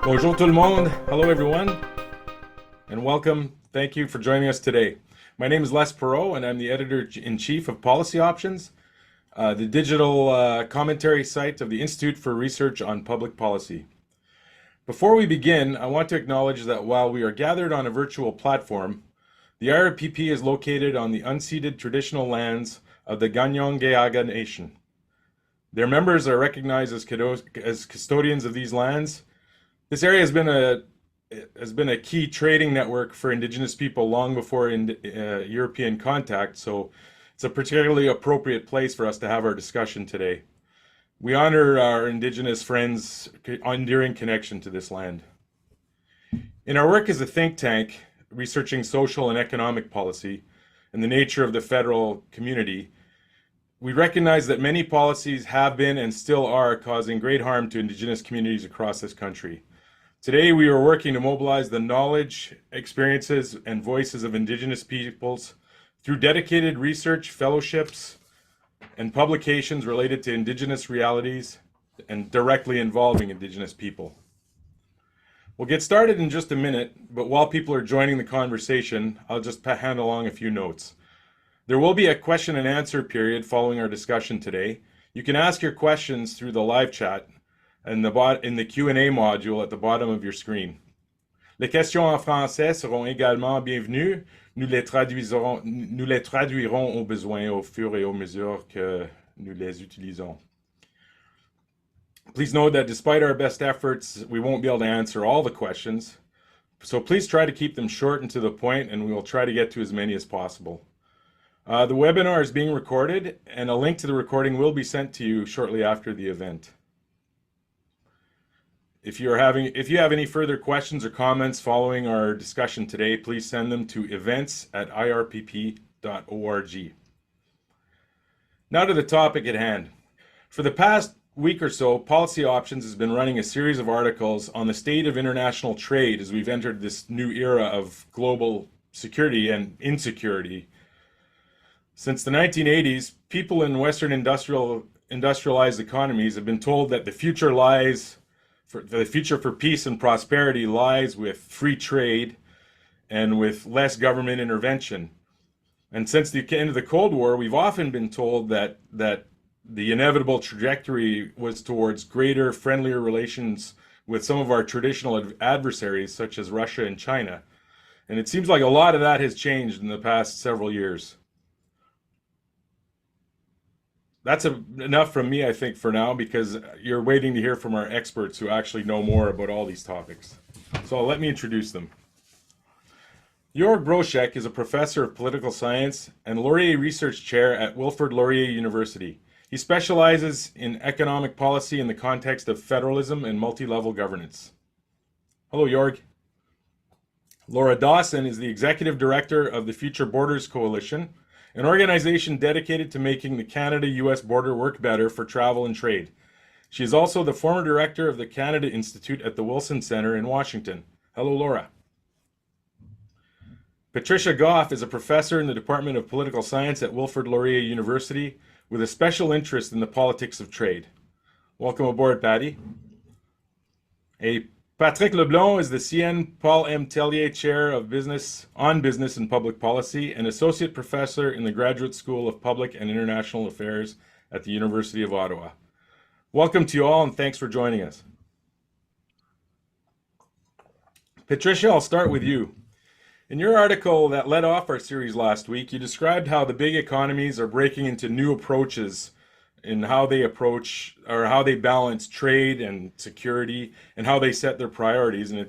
Bonjour tout le monde. Hello everyone, and welcome. Thank you for joining us today. My name is Les Perot, and I'm the editor-in-chief of Policy Options, the digital commentary site of the Institute for Research on Public Policy. Before we begin, I want to acknowledge that while we are gathered on a virtual platform, the IRPP is located on the unceded traditional lands of the Ganyong-Gayaga Nation. Their members are recognized as custodians of these lands. This area has been a key trading network for Indigenous people long before European contact, so it's a particularly appropriate place for us to have our discussion today. We honor our Indigenous friends' enduring connection to this land. In our work as a think tank, researching social and economic policy and the nature of the federal community, we recognize that many policies have been and still are causing great harm to Indigenous communities across this country. Today, we are working to mobilize the knowledge, experiences, and voices of Indigenous peoples through dedicated research, fellowships, and publications related to Indigenous realities and directly involving Indigenous people. We'll get started in just a minute, but while people are joining the conversation, I'll just hand along a few notes. There will be a question and answer period following our discussion today. You can ask your questions through the live chat in the Q&A module at the bottom of your screen. Les questions en français seront également bienvenues. Nous les traduirons au besoin au fur et à mesure que nous les utilisons. Please note that despite our best efforts, we won't be able to answer all the questions. So please try to keep them short and to the point, and we will try to get to as many as possible. The webinar is being recorded, and a link to the recording will be sent to you shortly after the event. If you have any further questions or comments following our discussion today, please send them to events@irpp.org. Now to the topic at hand. For the past week or so, Policy Options has been running a series of articles on the state of international trade as we've entered this new era of global security and insecurity. Since the 1980s, people in Western industrialized economies have been told that the future for peace and prosperity lies with free trade and with less government intervention. And since the end of the Cold War, we've often been told that the inevitable trajectory was towards greater, friendlier relations with some of our traditional adversaries, such as Russia and China. And it seems like a lot of that has changed in the past several years. That's enough from me, I think, for now, because you're waiting to hear from our experts who actually know more about all these topics. So let me introduce them. Jörg Broschek is a professor of political science and Laurier Research Chair at Wilfrid Laurier University. He specializes in economic policy in the context of federalism and multi-level governance. Hello, Jörg. Laura Dawson is the executive director of the Future Borders Coalition, an organization dedicated to making the Canada-US border work better for travel and trade. She is also the former director of the Canada Institute at the Wilson Center in Washington. Hello, Laura. Patricia Goff is a professor in the Department of Political Science at Wilfrid Laurier University with a special interest in the politics of trade. Welcome aboard, Patty. Patrick Leblond is the CN Paul M. Tellier Chair of Business and Public Policy and Associate Professor in the Graduate School of Public and International Affairs at the University of Ottawa. Welcome to you all, and thanks for joining us. Patricia, I'll start with you. In your article that led off our series last week, you described how the big economies are breaking into new approaches in how they approach or how they balance trade and security and how they set their priorities. And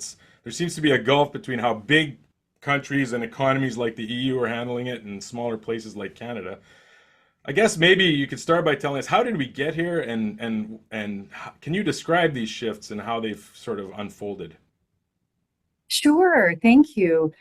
there seems to be a gulf between how big countries and economies like the EU are handling it and smaller places like Canada. I guess maybe you could start by telling us, how did we get here, and can you describe these shifts and how they've sort of unfolded? Sure, thank you.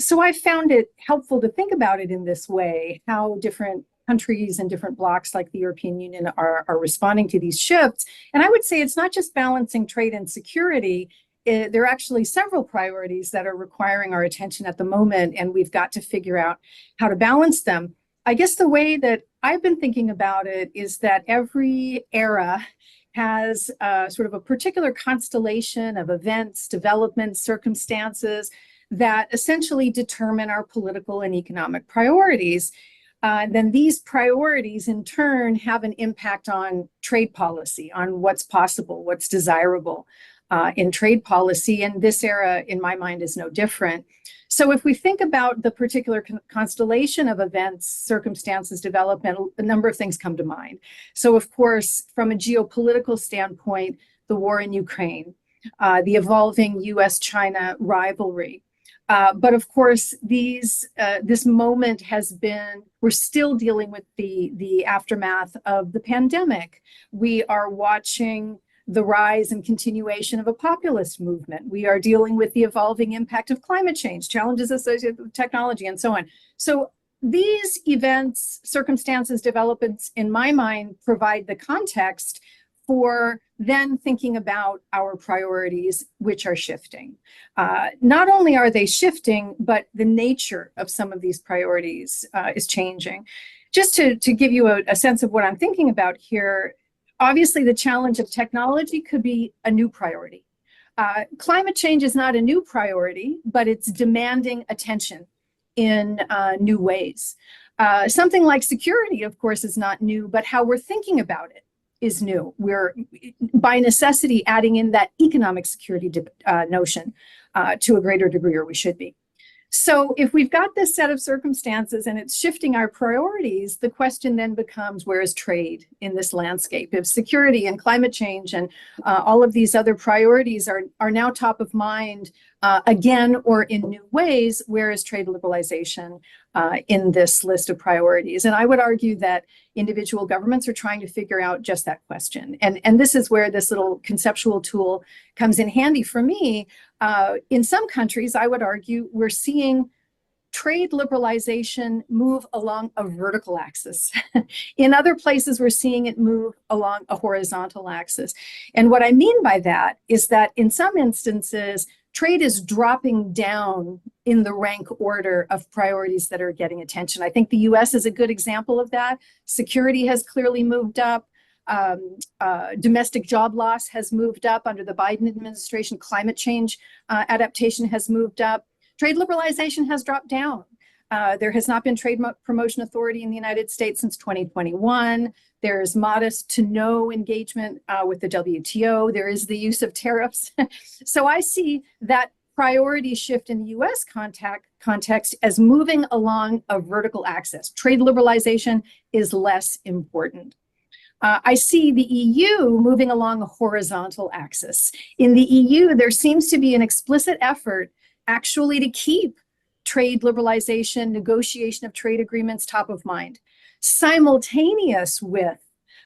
So I found it helpful to think about it in this way, how different countries and different blocs like the European Union are responding to these shifts. And I would say it's not just balancing trade and security. There are actually several priorities that are requiring our attention at the moment, and we've got to figure out how to balance them. I guess the way that I've been thinking about it is that every era has sort of a particular constellation of events, developments, circumstances that essentially determine our political and economic priorities. Then these priorities in turn have an impact on trade policy, on what's possible, what's desirable in trade policy. And this era, in my mind, is no different. So if we think about the particular constellation of events, circumstances, development, a number of things come to mind. So of course, from a geopolitical standpoint, the war in Ukraine, the evolving US-China rivalry. But of course, this moment has been, we're still dealing with the aftermath of the pandemic. We are watching the rise and continuation of a populist movement. We are dealing with the evolving impact of climate change, challenges associated with technology, and so on. So these events, circumstances, developments, in my mind, provide the context for then thinking about our priorities, which are shifting. Not only are they shifting, but the nature of some of these priorities is changing. Just to give you a sense of what I'm thinking about here, obviously the challenge of technology could be a new priority. Climate change is not a new priority, but it's demanding attention in new ways. Something like security, of course, is not new, but how we're thinking about it is new. We're, by necessity, adding in that economic security notion to a greater degree, or we should be. So if we've got this set of circumstances and it's shifting our priorities, the question then becomes, where is trade in this landscape? If security and climate change and all of these other priorities are now top of mind again or in new ways, where is trade liberalization in this list of priorities? And I would argue that individual governments are trying to figure out just that question. And this is where this little conceptual tool comes in handy for me. In some countries, I would argue, we're seeing trade liberalization move along a vertical axis. In other places, we're seeing it move along a horizontal axis. And what I mean by that is that in some instances, trade is dropping down in the rank order of priorities that are getting attention. I think the US is a good example of that. Security has clearly moved up. Domestic job loss has moved up under the Biden administration. Climate change adaptation has moved up. Trade liberalization has dropped down. There has not been trade promotion authority in the United States since 2021. There's modest to no engagement with the WTO. There is the use of tariffs. So I see that priority shift in the US context as moving along a vertical axis. Trade liberalization is less important. I see the EU moving along a horizontal axis. In the EU, there seems to be an explicit effort actually to keep trade liberalization, negotiation of trade agreements top of mind, simultaneous with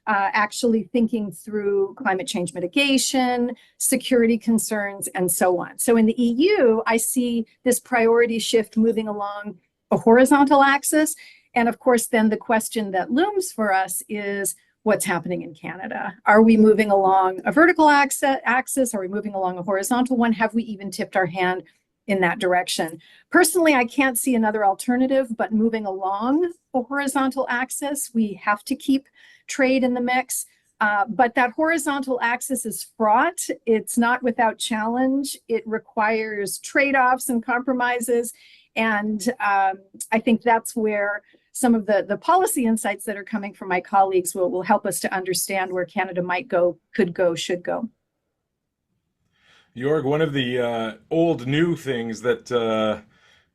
actually thinking through climate change mitigation, security concerns, and so on. So in the EU, I see this priority shift moving along a horizontal axis. And of course, then the question that looms for us is, what's happening in Canada? Are we moving along a vertical axis? Are we moving along a horizontal one? Have we even tipped our hand in that direction? Personally, I can't see another alternative, but moving along a horizontal axis, we have to keep trade in the mix. But that horizontal axis is fraught. It's not without challenge. It requires trade-offs and compromises. And I think that's where some of the policy insights that are coming from my colleagues will help us to understand where Canada might go, could go, should go. Jorg, one of the old new things that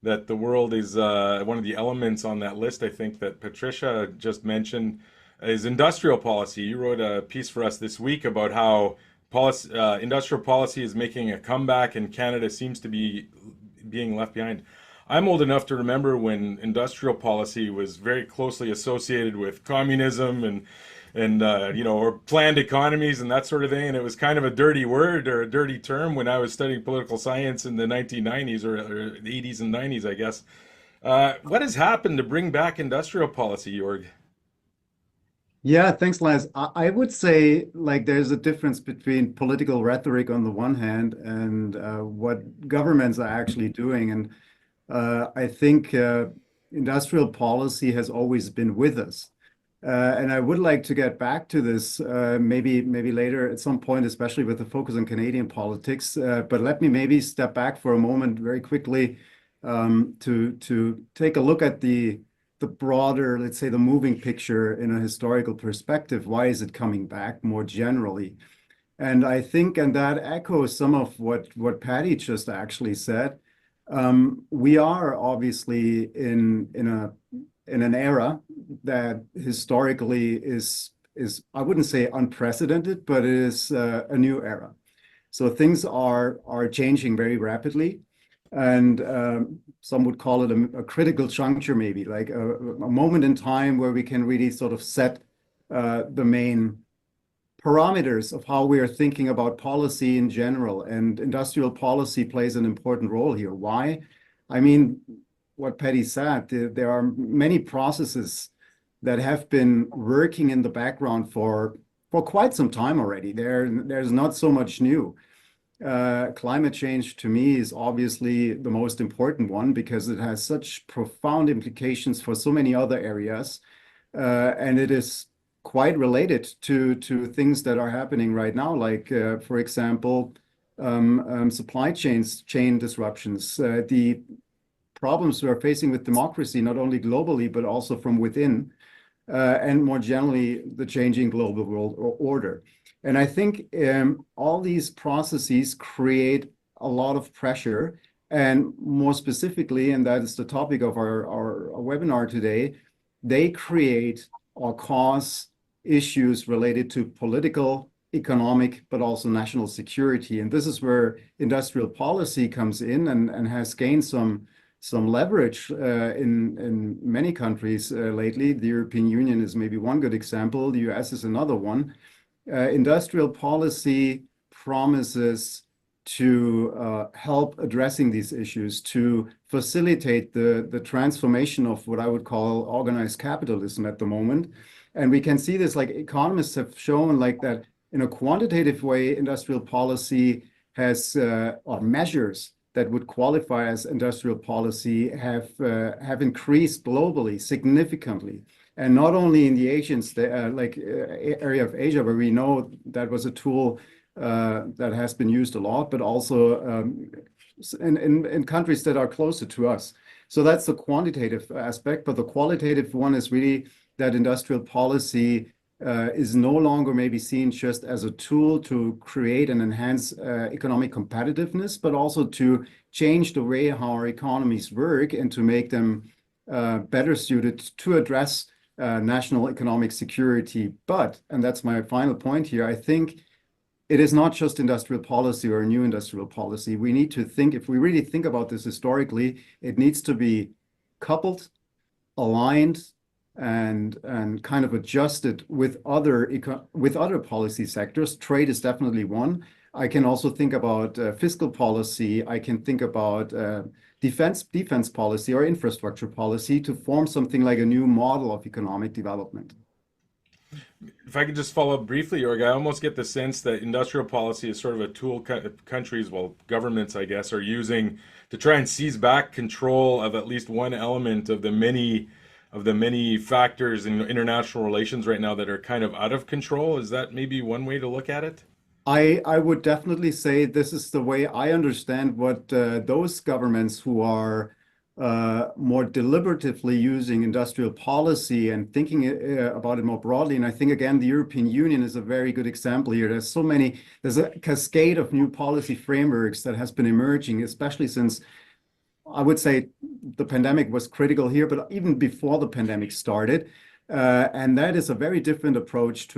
that the world is one of the elements on that list, I think that Patricia just mentioned, is industrial policy. You wrote a piece for us this week about how industrial policy is making a comeback and Canada seems to be being left behind. I'm old enough to remember when industrial policy was very closely associated with communism and you know, or planned economies and that sort of thing. And it was kind of a dirty word or a dirty term when I was studying political science in the 1990s or the 80s and 90s, I guess. What has happened to bring back industrial policy, Jorg? Yeah, thanks, Les. I would say like there's a difference between political rhetoric on the one hand and what governments are actually doing. And I think industrial policy has always been with us. And I would like to get back to this maybe later at some point, especially with the focus on Canadian politics. But let me maybe step back for a moment very quickly to take a look at the broader, let's say, the moving picture in a historical perspective. Why is it coming back more generally? And I think, and that echoes some of what Patty just actually said. We are obviously in an era that historically is I wouldn't say unprecedented, but it is a new era. So things are changing very rapidly, and some would call it a critical juncture, maybe like a moment in time where we can really sort of set the main parameters of how we are thinking about policy in general, and industrial policy plays an important role here. Why? I mean, what Patty said, there are many processes that have been working in the background for quite some time already. There's not so much new. Climate change to me is obviously the most important one because it has such profound implications for so many other areas, and it is quite related to things that are happening right now, like for example, supply chain disruptions, the problems we are facing with democracy, not only globally but also from within, and more generally the changing global world order. And I think all these processes create a lot of pressure, and more specifically, and that is the topic of our webinar today, they create or cause issues related to political, economic, but also national security. And this is where industrial policy comes in and has gained some leverage in many countries lately. The European Union is maybe one good example. The US is another one. Industrial policy promises to help addressing these issues, to facilitate the transformation of what I would call organized capitalism at the moment. And we can see this, like economists have shown, like that in a quantitative way, industrial policy has or measures that would qualify as industrial policy have increased globally significantly. And not only in the area of Asia, where we know that was a tool that has been used a lot, but also in countries that are closer to us. So that's the quantitative aspect, but the qualitative one is really that industrial policy is no longer maybe seen just as a tool to create and enhance economic competitiveness, but also to change the way how our economies work and to make them better suited to address national economic security. But, and that's my final point here, I think it is not just industrial policy or a new industrial policy. We need to think, if we really think about this historically, it needs to be coupled, aligned, and kind of adjusted with other policy sectors. Trade is definitely one. I can also think about fiscal policy. I can think about defense policy or infrastructure policy to form something like a new model of economic development. If I could just follow up briefly, Jorg, I almost get the sense that industrial policy is sort of a tool countries, well, governments, I guess, are using to try and seize back control of at least one element of the many factors in international relations right now that are kind of out of control. Is that maybe one way to look at it? I would definitely say this is the way I understand what those governments who are more deliberatively using industrial policy and thinking about it more broadly. And I think, again, the European Union is a very good example here. There's a cascade of new policy frameworks that has been emerging, especially since I would say the pandemic was critical here, but even before the pandemic started. And that is a very different approach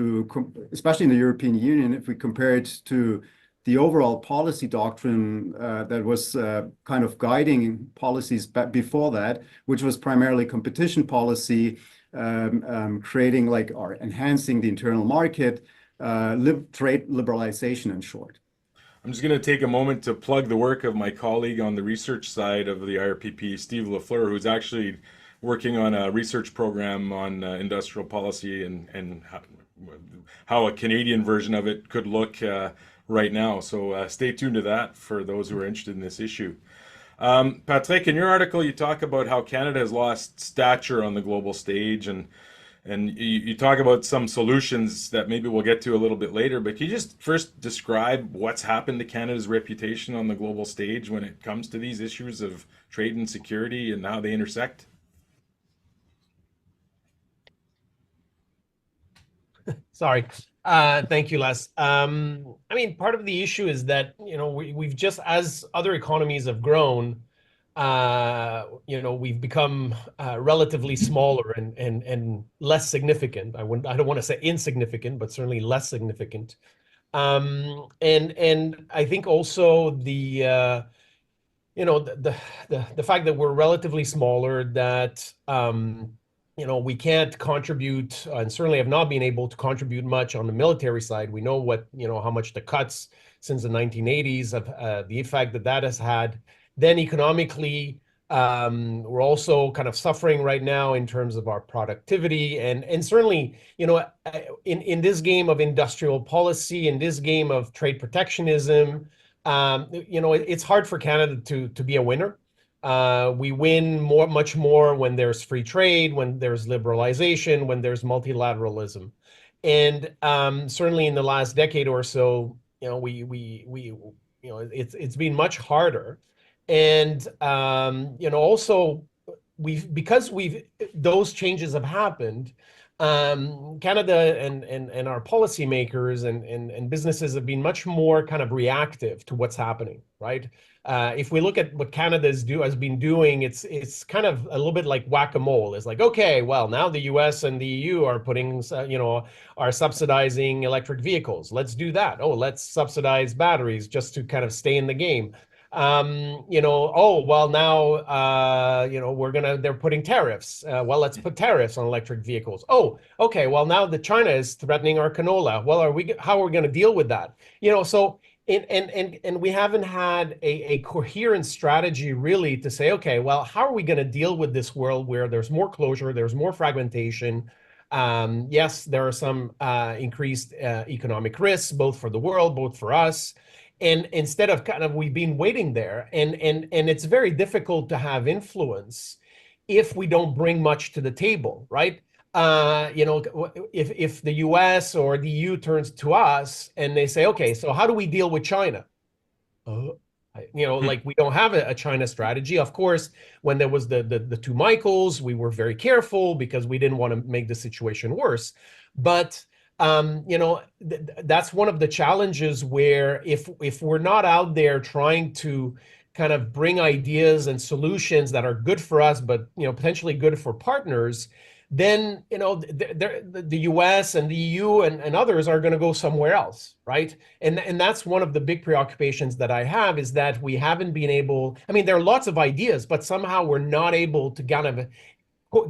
especially in the European Union, if we compare it to the overall policy doctrine that was kind of guiding policies before that, which was primarily competition policy, creating or enhancing the internal market, trade liberalization in short. I'm just going to take a moment to plug the work of my colleague on the research side of the IRPP, Steve Lafleur, who's actually working on a research program on industrial policy and how a Canadian version of it could look right now. So stay tuned to that for those who are interested in this issue. Patrick, in your article, you talk about how Canada has lost stature on the global stage, and And you talk about some solutions that maybe we'll get to a little bit later, but can you just first describe what's happened to Canada's reputation on the global stage when it comes to these issues of trade and security and how they intersect? Sorry. Thank you, Les. I mean, part of the issue is that, we've just, as other economies have grown, we've become relatively smaller and less significant. I don't want to say insignificant, but certainly less significant. And I think also the fact that we're relatively smaller, that we can't contribute, and certainly have not been able to contribute much on the military side. We know how much the cuts since the 1980s have, the effect that that has had. Then economically, we're also kind of suffering right now in terms of our productivity, and certainly, in this game of industrial policy, in this game of trade protectionism, it's hard for Canada to be a winner. We win much more when there's free trade, when there's liberalization, when there's multilateralism. And certainly in the last decade or so, it's been much harder. And also because those changes have happened, Canada and our policymakers and businesses have been much more kind of reactive to what's happening, right? If we look at what Canada has been doing, it's kind of a little bit like whack-a-mole. It's like, okay, well, now the US and the EU are are subsidizing electric vehicles. Let's do that. Oh, let's subsidize batteries just to kind of stay in the game. Oh, well, now, they're putting tariffs. Well, let's put tariffs on electric vehicles. Oh, okay. Well, now that China is threatening our canola. Well, how are we going to deal with that? So, and we haven't had a coherent strategy really to say, okay, well, how are we going to deal with this world where there's more closure, there's more fragmentation? Yes, there are some increased economic risks, both for the world, both for us. And instead of we've been waiting there, and it's very difficult to have influence if we don't bring much to the table, right? If the US or the EU turns to us and they say, okay, so how do we deal with China? Like we don't have a China strategy. Of course, when there was the two Michaels, we were very careful because we didn't want to make the situation worse. But that's one of the challenges where if we're not out there trying to kind of bring ideas and solutions that are good for us, but potentially good for partners, then the US and the EU and others are going to go somewhere else, right? And that's one of the big preoccupations that I have, is that we haven't been able. I mean, there are lots of ideas, but somehow we're not able to kind of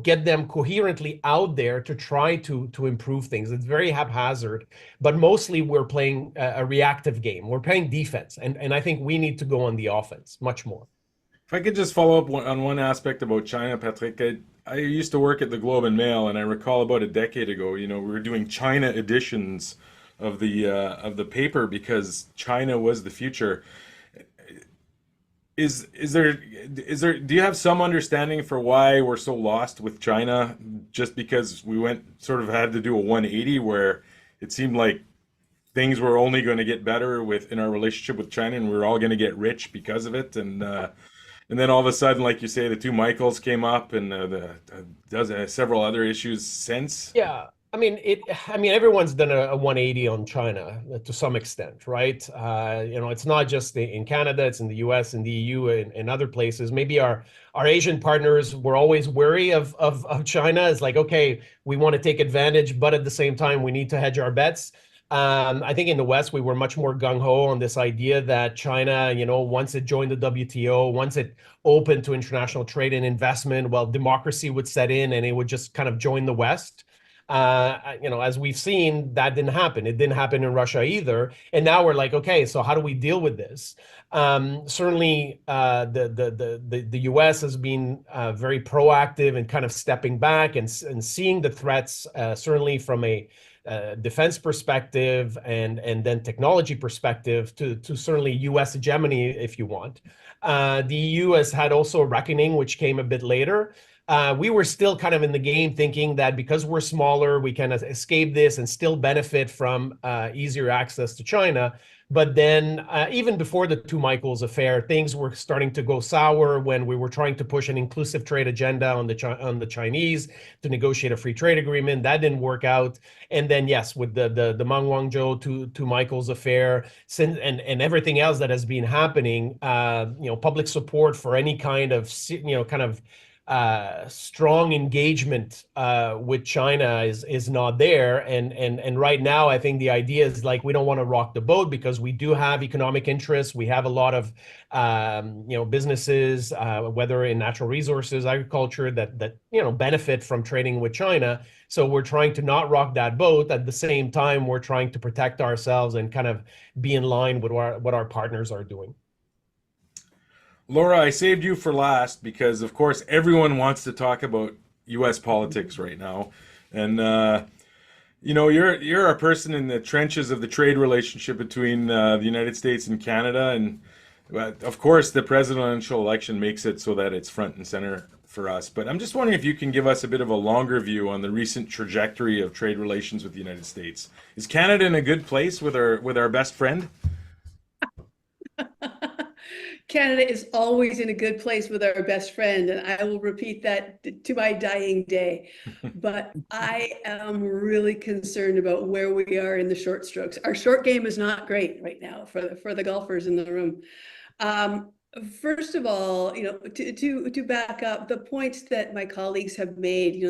get them coherently out there to try to improve things. It's very haphazard, but mostly we're playing a reactive game. We're playing defense, and I think we need to go on the offense much more. If I could just follow up on one aspect about China, Patrick, I used to work at the Globe and Mail, and I recall about a decade ago, we were doing China editions of the paper because China was the future. Do you have some understanding for why we're so lost with China? Just because we had to do a 180 where it seemed like things were only going to get better in our relationship with China, and we were all going to get rich because of it, and then all of a sudden, like you say, the two Michaels came up, and does several other issues since. Yeah. I mean, everyone's done a 180 on China to some extent, right? It's not just in Canada, it's in the US and the EU and other places. Maybe our Asian partners were always wary of China. It's like, okay, we want to take advantage, but at the same time, we need to hedge our bets. I think in the West, we were much more gung-ho on this idea that China, once it joined the WTO, once it opened to international trade and investment, well, democracy would set in and it would just kind of join the West. As we've seen, that didn't happen. It didn't happen in Russia either. And now we're like, okay, so how do we deal with this? Certainly, the US has been very proactive in kind of stepping back and seeing the threats, certainly from a defense perspective and then technology perspective to certainly US hegemony, if you want. The EU has had also a reckoning, which came a bit later. we were still kind of in the game thinking that because we're smaller, we can escape this and still benefit from easier access to China. But then even before the Two Michaels affair, things were starting to go sour when we were trying to push an inclusive trade agenda on the Chinese to negotiate a free trade agreement. That didn't work out. And then, yes, with the Meng Wanzhou Two Michaels affair and everything else that has been happening, public support for any kind of, strong engagement with China is not there, and right now I think the idea is like we don't want to rock the boat because we do have economic interests. We have a lot of businesses, whether in natural resources, agriculture, that benefit from trading with China. So we're trying to not rock that boat. At the same time, we're trying to protect ourselves and kind of be in line with what our partners are doing. Laura, I saved you for last because, of course, everyone wants to talk about U.S. politics right now, and you're a person in the trenches of the trade relationship between the United States and Canada, and of course, the presidential election makes it so that it's front and center for us. But I'm just wondering if you can give us a bit of a longer view on the recent trajectory of trade relations with the United States. Is Canada in a good place with our best friend? Canada is always in a good place with our best friend, and I will repeat that to my dying day. But I am really concerned about where we are in the short strokes. Our short game is not great right now for the golfers in the room. First of all, to back up the points that my colleagues have made,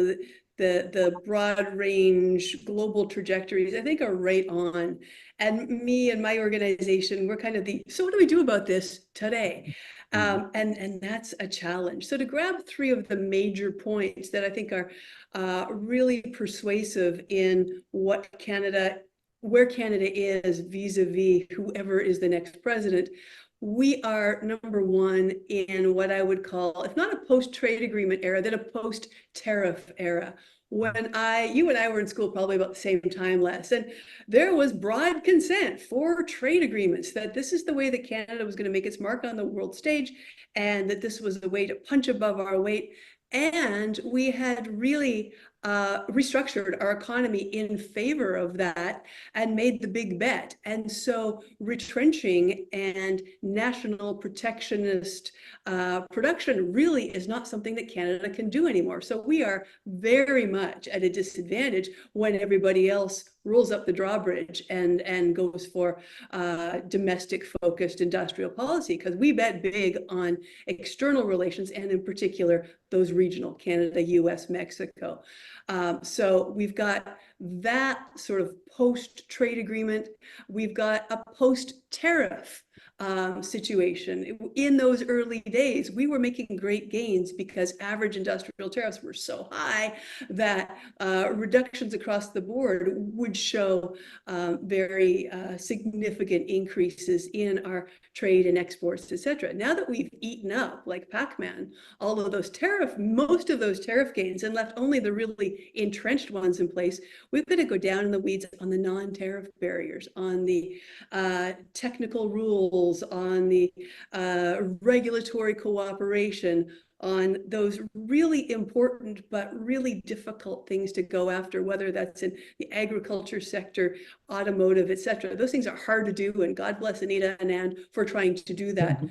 the broad range global trajectories, I think are right on. And me and my organization, we're kind of so what do we do about this today? And that's a challenge. So to grab three of the major points that I think are really persuasive in where Canada is vis-a-vis whoever is the next president, we are number one in what I would call, if not a post-trade agreement era, then a post-tariff era. When you and I were in school probably about the same time, Les, and there was broad consent for trade agreements that this is the way that Canada was going to make its mark on the world stage, and that this was the way to punch above our weight. And we had really restructured our economy in favor of that and made the big bet. And so retrenching and national protectionist production really is not something that Canada can do anymore. So we are very much at a disadvantage when everybody else rolls up the drawbridge and goes for domestic focused industrial policy, because we bet big on external relations, and in particular those regional, Canada, US, Mexico. So we've got that sort of post-trade agreement. We've got a post-tariff situation. In those early days, we were making great gains because average industrial tariffs were so high that reductions across the board would show very significant increases in our trade and exports, et cetera. Now that we've eaten up, like Pac-Man, all of those most of those tariff gains and left only the really entrenched ones in place, we've got to go down in the weeds on the non-tariff barriers, on the technical rules, on the regulatory cooperation, on those really important but really difficult things to go after, whether that's in the agriculture sector, automotive, et cetera. Those things are hard to do, and God bless Anita Anand for trying to do that.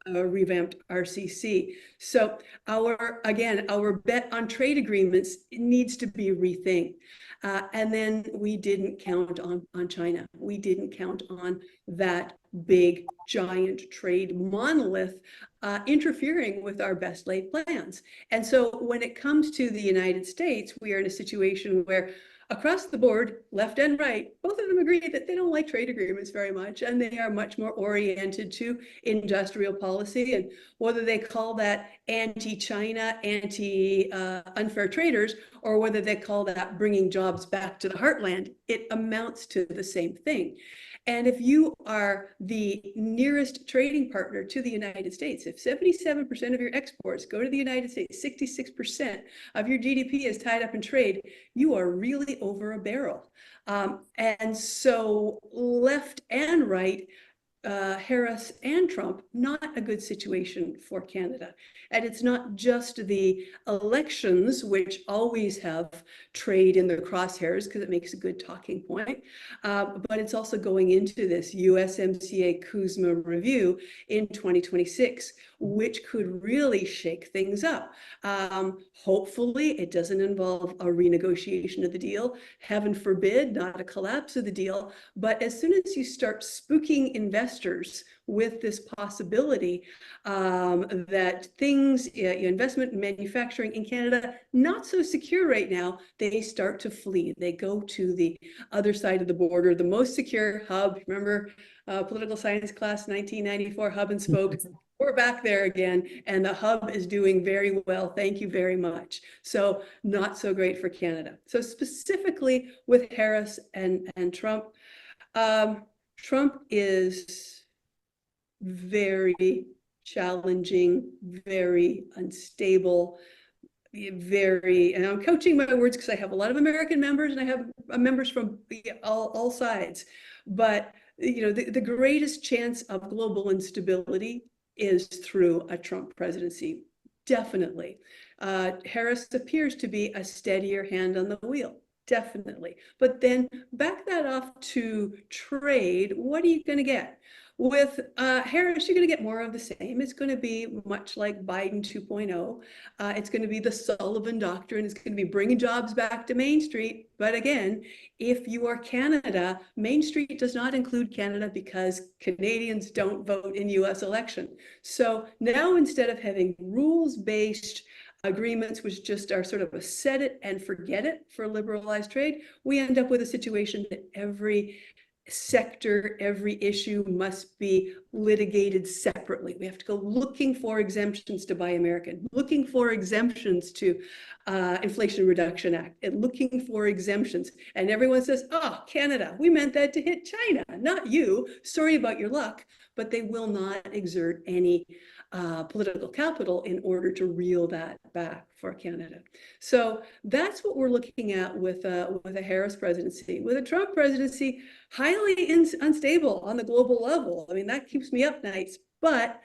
Revamped RCC. So our bet on trade agreements needs to be rethink. And then we didn't count on China. We didn't count on that big giant trade monolith interfering with our best laid plans. And so when it comes to the United States, we are in a situation where across the board, left and right, both of them agree that they don't like trade agreements very much, and they are much more oriented to industrial policy. And whether they call that anti-China, anti-unfair traders, or whether they call that bringing jobs back to the heartland, it amounts to the same thing. And if you are the nearest trading partner to the United States, if 77% of your exports go to the United States, 66% of your GDP is tied up in trade, you are really over a barrel. And so left and right Harris and Trump, not a good situation for Canada. And it's not just the elections, which always have trade in the crosshairs because it makes a good talking point, but it's also going into this USMCA CUSMA review in 2026, which could really shake things up. Hopefully, it doesn't involve a renegotiation of the deal. Heaven forbid, not a collapse of the deal. But as soon as you start spooking investors with this possibility that things, investment and manufacturing in Canada, not so secure right now, they start to flee. They go to the other side of the border, the most secure hub. Remember political science class, 1994, hub and spoke. We're back there again, and the hub is doing very well. Thank you very much. So not so great for Canada. So specifically with Harris and Trump, Trump is very challenging, very unstable, and I'm coaching my words because I have a lot of American members and I have members from all sides. But the greatest chance of global instability is through a Trump presidency, definitely. Harris appears to be a steadier hand on the wheel, definitely. But then back that off to trade, what are you going to get? With Harris, you're going to get more of the same. It's going to be much like Biden 2.0. It's going to be the Sullivan Doctrine. It's going to be bringing jobs back to Main Street. But again, if you are Canada, Main Street does not include Canada because Canadians don't vote in US election. So now instead of having rules-based agreements, which just are sort of a set it and forget it for liberalized trade, we end up with a situation that every sector, every issue must be litigated separately. We have to go looking for exemptions to Buy American, looking for exemptions to Inflation Reduction Act, and looking for exemptions. And everyone says, oh, Canada, we meant that to hit China, not you. Sorry about your luck. But they will not exert any political capital in order to reel that back for Canada. So that's what we're looking at with a Harris presidency. With a Trump presidency, highly unstable on the global level. I mean, that keeps me up nights, but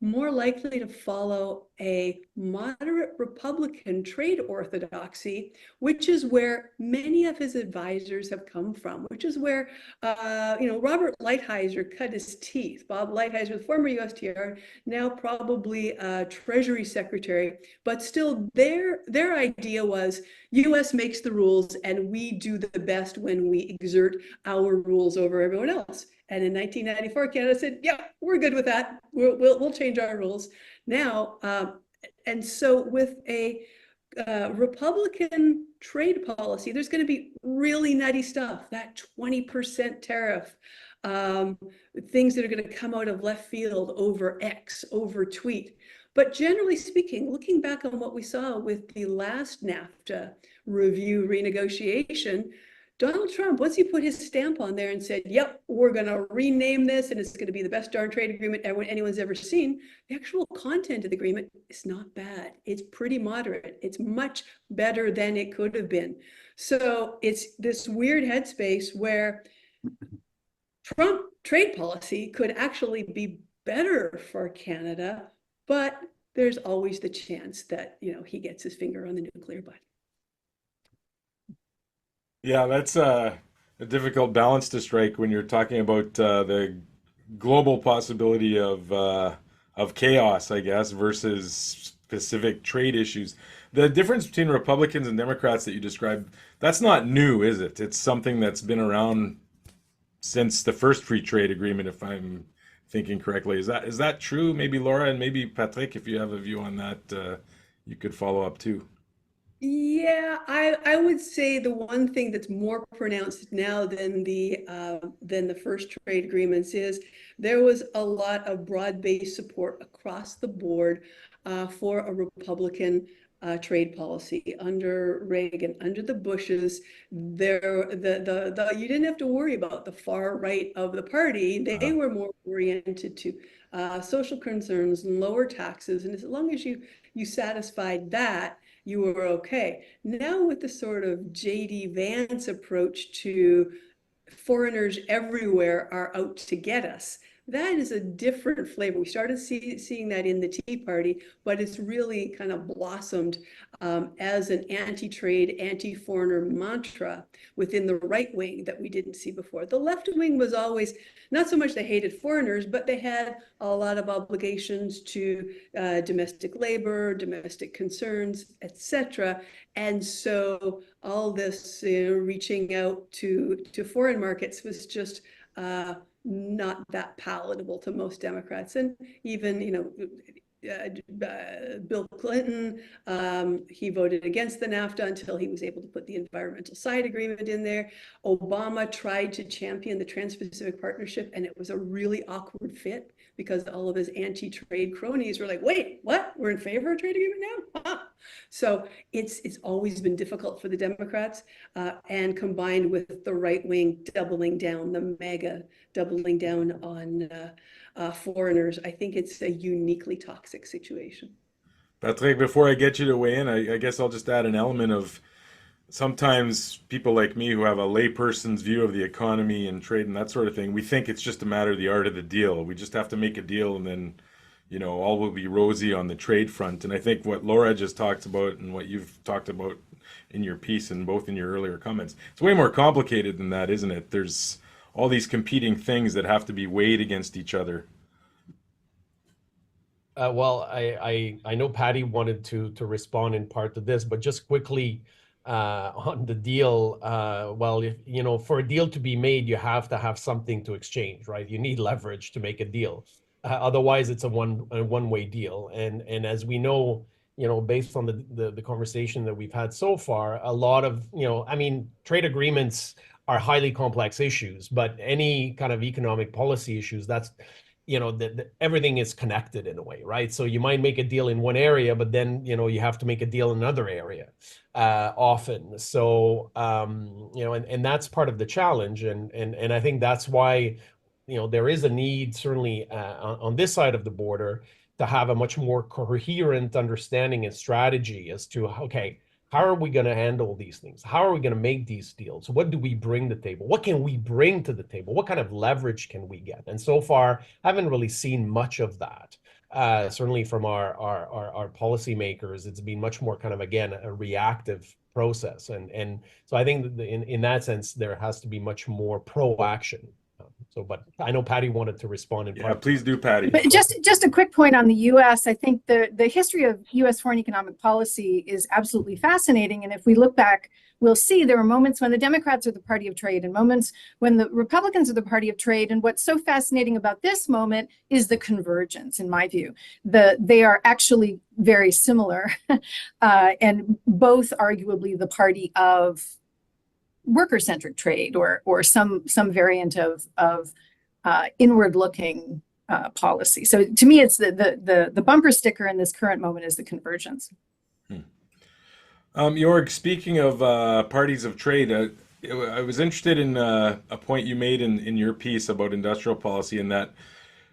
more likely to follow a moderate Republican trade orthodoxy, which is where many of his advisors have come from, which is where, Robert Lighthizer cut his teeth. Bob Lighthizer, the former USTR, now probably Treasury Secretary, but still their idea was US makes the rules and we do the best when we exert our rules over everyone else. And in 1994, Canada said, yeah, we're good with that. We'll change our rules now. And so with a Republican trade policy, there's going to be really nutty stuff, that 20% tariff, things that are going to come out of left field over X, over tweet. But generally speaking, looking back on what we saw with the last NAFTA review renegotiation, Donald Trump, once he put his stamp on there and said, yep, we're going to rename this and it's going to be the best darn trade agreement anyone's ever seen, the actual content of the agreement is not bad. It's pretty moderate. It's much better than it could have been. So it's this weird headspace where Trump trade policy could actually be better for Canada, but there's always the chance that, he gets his finger on the nuclear button. Yeah, that's a difficult balance to strike when you're talking about the global possibility of chaos, I guess, versus specific trade issues. The difference between Republicans and Democrats that you described, that's not new, is it? It's something that's been around since the first free trade agreement, if I'm thinking correctly. Is that true? Maybe Laura and maybe Patrick, if you have a view on that, you could follow up too. Yeah, I would say the one thing that's more pronounced now than the first trade agreements is there was a lot of broad-based support across the board for a Republican trade policy under Reagan, under the Bushes. You didn't have to worry about the far right of the party. They were more oriented to social concerns and lower taxes, and as long as you satisfied that, you were okay. Now with the sort of J.D. Vance approach to foreigners everywhere are out to get us, That is a different flavor. We started seeing that in the Tea Party, but it's really kind of blossomed as an anti-trade, anti-foreigner mantra within the right wing that we didn't see before. The left wing was always, not so much they hated foreigners, but they had a lot of obligations to domestic labor, domestic concerns, etc. And so all this reaching out to foreign markets was just not that palatable to most Democrats. And even, Bill Clinton, he voted against the NAFTA until he was able to put the environmental side agreement in there. Obama tried to champion the Trans-Pacific Partnership, and it was a really awkward fit because all of his anti-trade cronies were like, wait, what? We're in favor of a trade agreement now? Huh. So it's always been difficult for the Democrats, and combined with the right wing doubling down, the MAGA doubling down on foreigners, I think it's a uniquely toxic situation. Patrick, before I get you to weigh in, I guess I'll just add an element of sometimes people like me who have a layperson's view of the economy and trade and that sort of thing, we think it's just a matter of the art of the deal. We just have to make a deal and then, all will be rosy on the trade front. And I think what Laura just talked about and what you've talked about in your piece and both in your earlier comments, it's way more complicated than that, isn't it? There's all these competing things that have to be weighed against each other. Well, I know Patty wanted to respond in part to this, but just quickly on the deal. Well, if, for a deal to be made, you have to have something to exchange, right? You need leverage to make a deal. Otherwise, it's a one-way deal. And as we know, based on the conversation that we've had so far, a lot of, trade agreements are highly complex issues, but any kind of economic policy issues, that's everything is connected in a way, right? So you might make a deal in one area, but then you have to make a deal in another area often. So and that's part of the challenge, and I think that's why there is a need certainly on this side of the border to have a much more coherent understanding and strategy as to how are we going to handle these things? How are we going to make these deals? What do we bring to the table? What can we bring to the table? What kind of leverage can we get? And so far, I haven't really seen much of that. Certainly from our policymakers, it's been much more kind of, again, a reactive process. And so I think that in that sense, there has to be much more pro-action. But I know Patty wanted to respond in part. Yeah, please do, Patty. But just a quick point on the U.S. I think the history of U.S. foreign economic policy is absolutely fascinating. And if we look back, we'll see there are moments when the Democrats are the party of trade and moments when the Republicans are the party of trade. And what's so fascinating about this moment is the convergence, in my view. They are actually very similar and both arguably the party of worker-centric trade or some variant of inward-looking policy. So to me, it's the bumper sticker in this current moment is the convergence. Jorg, speaking of parties of trade, I was interested in a point you made in your piece about industrial policy, and that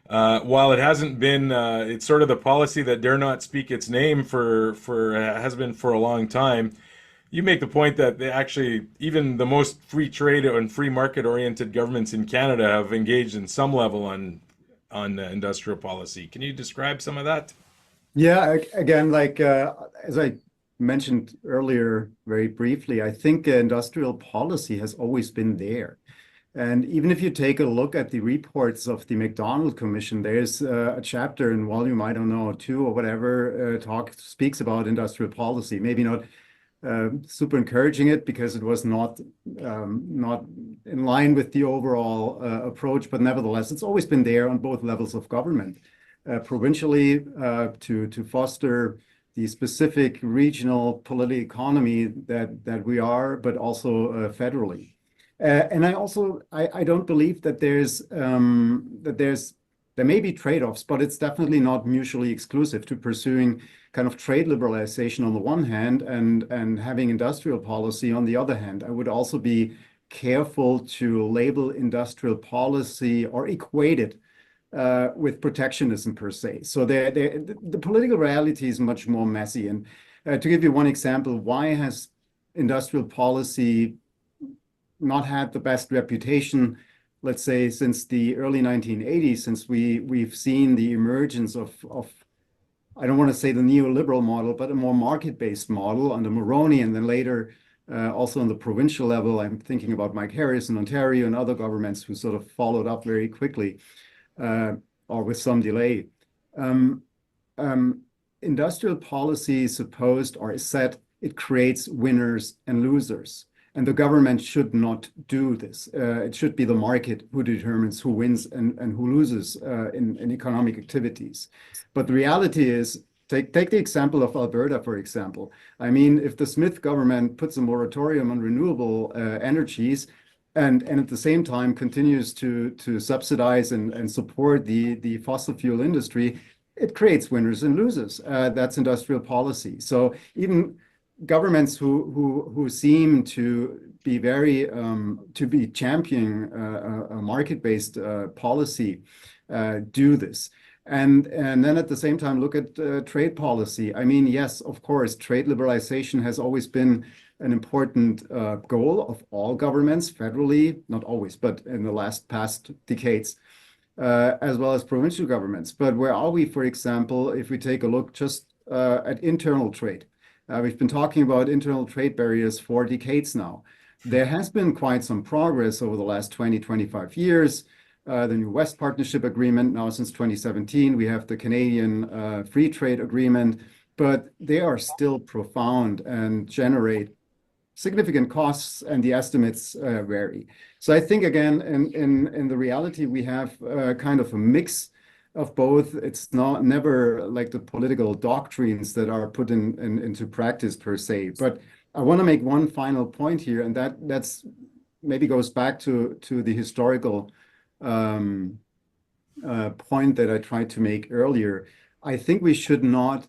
while it hasn't been, it's sort of the policy that dare not speak its name for has been for a long time. You make the point that they actually, even the most free trade and free market oriented governments in Canada have engaged in some level on industrial policy. Can you describe some of that? Yeah, again, as I mentioned earlier very briefly, I think industrial policy has always been there. And even if you take a look at the reports of the McDonald Commission, there's a chapter in volume, I don't know, 2 or whatever, speaks about industrial policy. Maybe not super encouraging it because it was not in line with the overall approach, but nevertheless, it's always been there on both levels of government, provincially to foster the specific regional political economy that we are, but also federally. And I don't believe that there may be trade-offs, but it's definitely not mutually exclusive to pursuing kind of trade liberalization on the one hand and having industrial policy on the other hand. I would also be careful to label industrial policy or equate it with protectionism per se. So the political reality is much more messy. And to give you one example, why has industrial policy not had the best reputation let's say, since the early 1980s, since we've seen the emergence of I don't want to say the neoliberal model, but a more market-based model under Moroni, and then later also on the provincial level. I'm thinking about Mike Harris in Ontario and other governments who sort of followed up very quickly or with some delay. Industrial policy is supposed or is said it creates winners and losers. And the government should not do this. It should be the market who determines who wins and who loses in economic activities. But the reality is, take the example of Alberta, for example. I mean, if the Smith government puts a moratorium on renewable energies and at the same time continues to subsidize and support the fossil fuel industry, it creates winners and losers. That's industrial policy. So even governments who seem to be very to be championing a market-based policy do this. And then at the same time, look at trade policy. I mean, yes, of course, trade liberalization has always been an important goal of all governments, federally, not always, but in the past decades, as well as provincial governments. But where are we, for example, if we take a look just at internal trade? We've been talking about internal trade barriers for decades now. There has been quite some progress over the last 20, 25 years. The new West Partnership Agreement now since 2017. We have the Canadian Free Trade Agreement, but they are still profound and generate significant costs, and the estimates vary. So I think, again, in the reality, we have kind of a mix of both. It's never like the political doctrines that are put into practice per se. But I want to make one final point here, and that's maybe goes back to the historical point that I tried to make earlier. I think we should not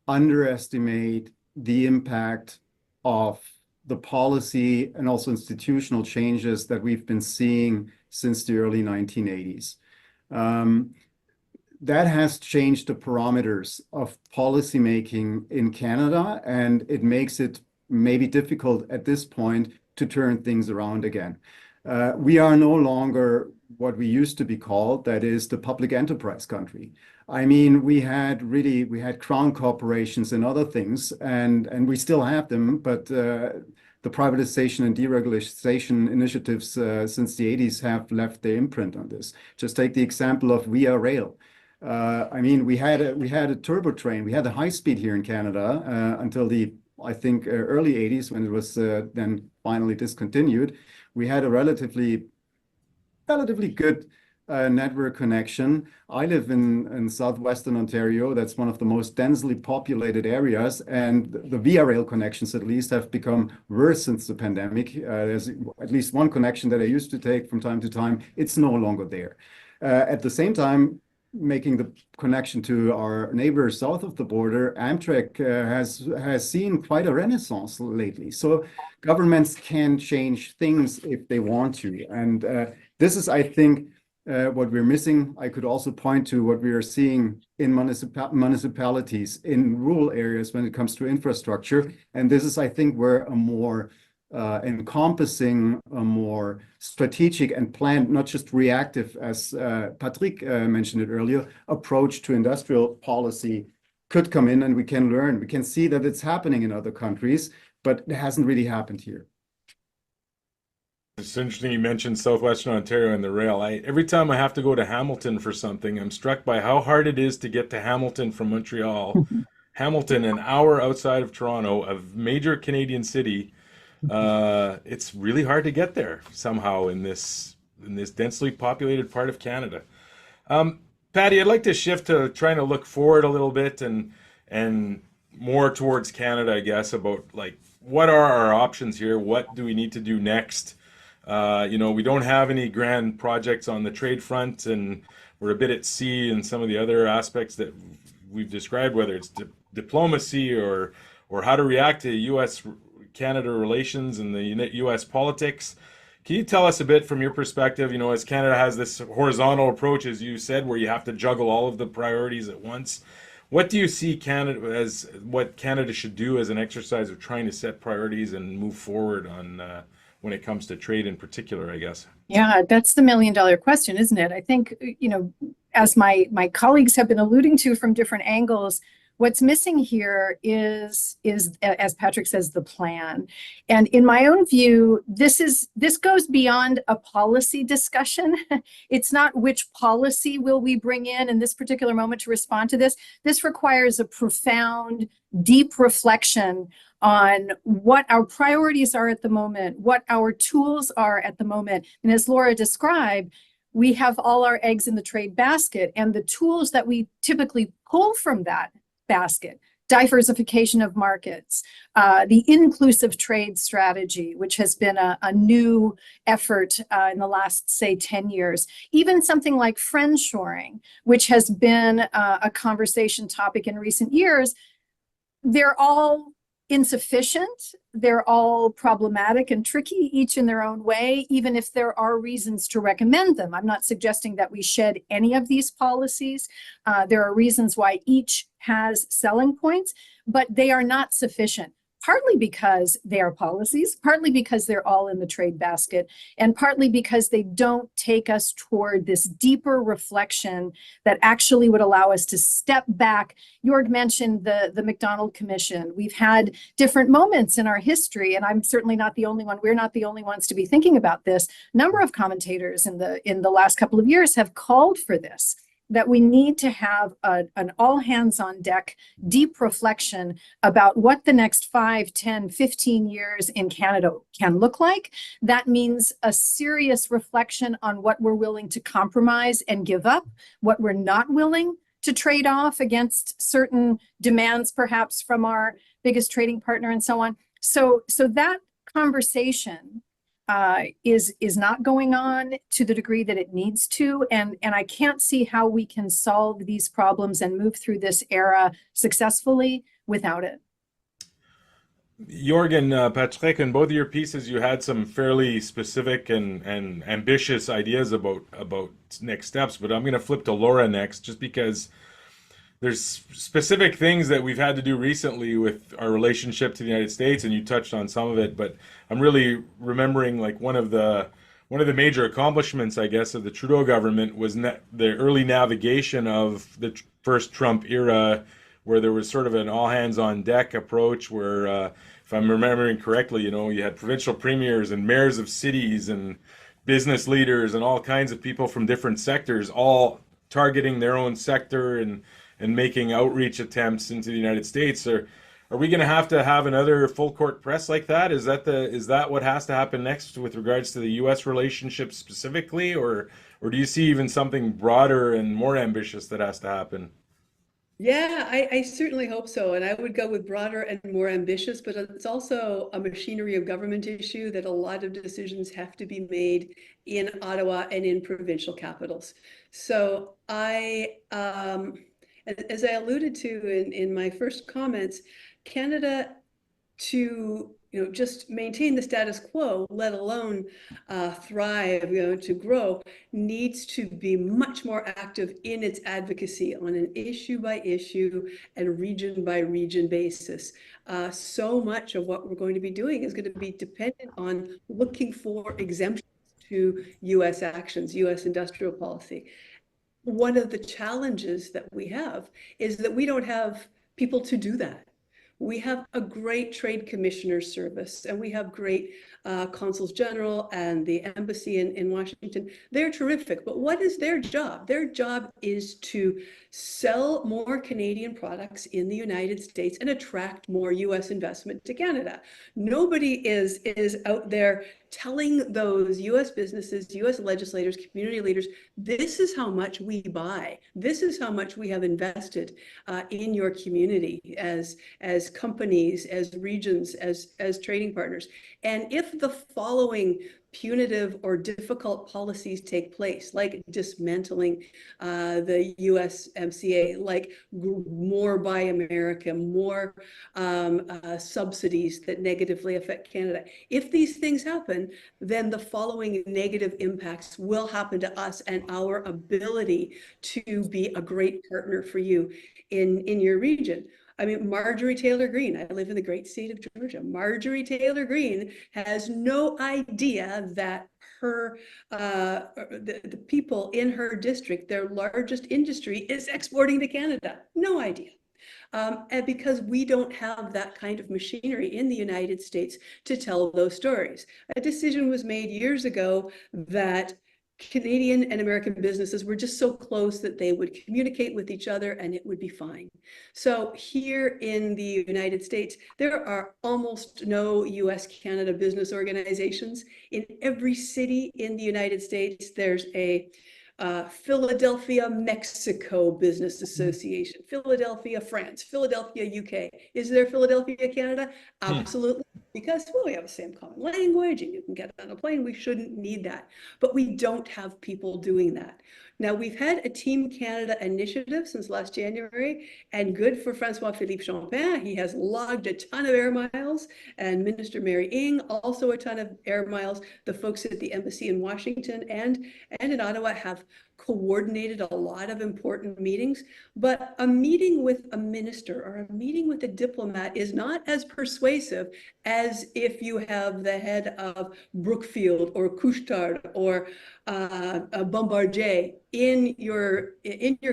underestimate the impact of the policy and also institutional changes that we've been seeing since the early 1980s. That has changed the parameters of policymaking in Canada, and it makes it maybe difficult at this point to turn things around again. We are no longer what we used to be called, that is the public enterprise country. I mean, we had crown corporations and other things, and we still have them, but the privatization and deregulation initiatives since the 80s have left their imprint on this. Just take the example of Via Rail. I mean, we had a turbo train. We had a high speed here in Canada until I think early 80s, when it was then finally discontinued. We had a relatively good network connection. I live in southwestern Ontario. That's one of the most densely populated areas, and the Via Rail connections at least have become worse since the pandemic. There's at least one connection that I used to take from time to time. It's no longer there. At the same time, making the connection to our neighbors south of the border, Amtrak has seen quite a renaissance lately. So governments can change things if they want to. And this is, I think, what we're missing. I could also point to what we are seeing in municipalities, in rural areas when it comes to infrastructure. And this is, I think, where a more encompassing, a more strategic and planned, not just reactive, as Patrick mentioned it earlier, approach to industrial policy could come in, and we can learn. We can see that it's happening in other countries, but it hasn't really happened here. It's interesting you mentioned Southwestern Ontario and the rail. Every time I have to go to Hamilton for something, I'm struck by how hard it is to get to Hamilton from Montreal. Hamilton, an hour outside of Toronto, a major Canadian city. It's really hard to get there somehow in this densely populated part of Canada. Patty, I'd like to shift to trying to look forward a little bit and more towards Canada, I guess, about like what are our options here? What do we need to do next? We don't have any grand projects on the trade front, and we're a bit at sea in some of the other aspects that we've described, whether it's diplomacy or how to react to U.S.-Canada relations and the U.S. politics. Can you tell us a bit from your perspective, as Canada has this horizontal approach, as you said, where you have to juggle all of the priorities at once? What do you see Canada as what Canada should do as an exercise of trying to set priorities and move forward on when it comes to trade in particular, I guess? Yeah, that's the $1 million question, isn't it? I think, as my colleagues have been alluding to from different angles, what's missing here is, as Patrick says, the plan. And in my own view, this goes beyond a policy discussion. It's not which policy will we bring in this particular moment to respond to this. This requires a profound, deep reflection on what our priorities are at the moment, what our tools are at the moment. And as Laura described, we have all our eggs in the trade basket, and the tools that we typically pull from that basket, diversification of markets, the inclusive trade strategy, which has been a new effort in the last, say, 10 years, even something like friendshoring, which has been a conversation topic in recent years. They're all insufficient. They're all problematic and tricky, each in their own way, even if there are reasons to recommend them. I'm not suggesting that we shed any of these policies. There are reasons why each has selling points, but they are not sufficient. Partly because they are policies, partly because they're all in the trade basket, and partly because they don't take us toward this deeper reflection that actually would allow us to step back. Jorg mentioned the McDonald Commission. We've had different moments in our history, and I'm certainly not the only one. We're not the only ones to be thinking about this. A number of commentators in the last couple of years have called for this, that we need to have an all hands on deck, deep reflection about what the next 5, 10, 15 years in Canada can look like. That means a serious reflection on what we're willing to compromise and give up, what we're not willing to trade off against certain demands, perhaps from our biggest trading partner and so on. So that conversation is not going on to the degree that it needs to, and I can't see how we can solve these problems and move through this era successfully without it. Jorg and Patrick, in both of your pieces, you had some fairly specific and ambitious ideas about next steps, but I'm going to flip to Laura next, just because there's specific things that we've had to do recently with our relationship to the United States, and you touched on some of it, but I'm really remembering like one of the major accomplishments, I guess, of the Trudeau government was the early navigation of the first Trump era, where there was sort of an all hands on deck approach where, if I'm remembering correctly, you had provincial premiers and mayors of cities and business leaders and all kinds of people from different sectors all targeting their own sector and making outreach attempts into the United States. Are we going to have another full court press like that? Is that what has to happen next with regards to the U.S. relationship specifically, or do you see even something broader and more ambitious that has to happen? Yeah, I certainly hope so. And I would go with broader and more ambitious, but it's also a machinery of government issue that a lot of decisions have to be made in Ottawa and in provincial capitals. So as I alluded to in my first comments, Canada, to just maintain the status quo, let alone thrive, to grow, needs to be much more active in its advocacy on an issue by issue and region by region basis. So much of what we're going to be doing is going to be dependent on looking for exemptions to U.S. actions, U.S. industrial policy. One of the challenges that we have is that we don't have people to do that. We have a great trade commissioner service, and we have great consuls general and the embassy in Washington. They're terrific, but what is their job? Their job is to sell more Canadian products in the United States and attract more US investment to Canada. Nobody is out there telling those US businesses, US legislators, community leaders, this is how much we buy. This is how much we have invested in your community as companies, as regions, as trading partners. And if the following punitive or difficult policies take place, like dismantling the USMCA, like more Buy America, more subsidies that negatively affect Canada. If these things happen, then the following negative impacts will happen to us and our ability to be a great partner for you in your region. I mean, Marjorie Taylor Greene, I live in the great state of Georgia. Marjorie Taylor Greene has no idea that the people in her district, their largest industry is exporting to Canada. No idea. And because we don't have that kind of machinery in the United States to tell those stories. A decision was made years ago that Canadian and American businesses were just so close that they would communicate with each other and it would be fine. So here in the United States, there are almost no US-Canada business organizations. In every city in the United States, there's a Philadelphia, Mexico Business Association, Philadelphia, France, Philadelphia, UK. Is there Philadelphia, Canada? Absolutely. Because, well, we have the same common language and you can get on a plane. We shouldn't need that. But we don't have people doing that. Now, we've had a Team Canada initiative since last January, and good for Francois-Philippe Champagne. He has logged a ton of air miles, and Minister Mary Ng also a ton of air miles. The folks at the embassy in Washington and in Ottawa have coordinated a lot of important meetings, but a meeting with a minister or a meeting with a diplomat is not as persuasive as if you have the head of Brookfield or Couche-Tard or Bombardier in your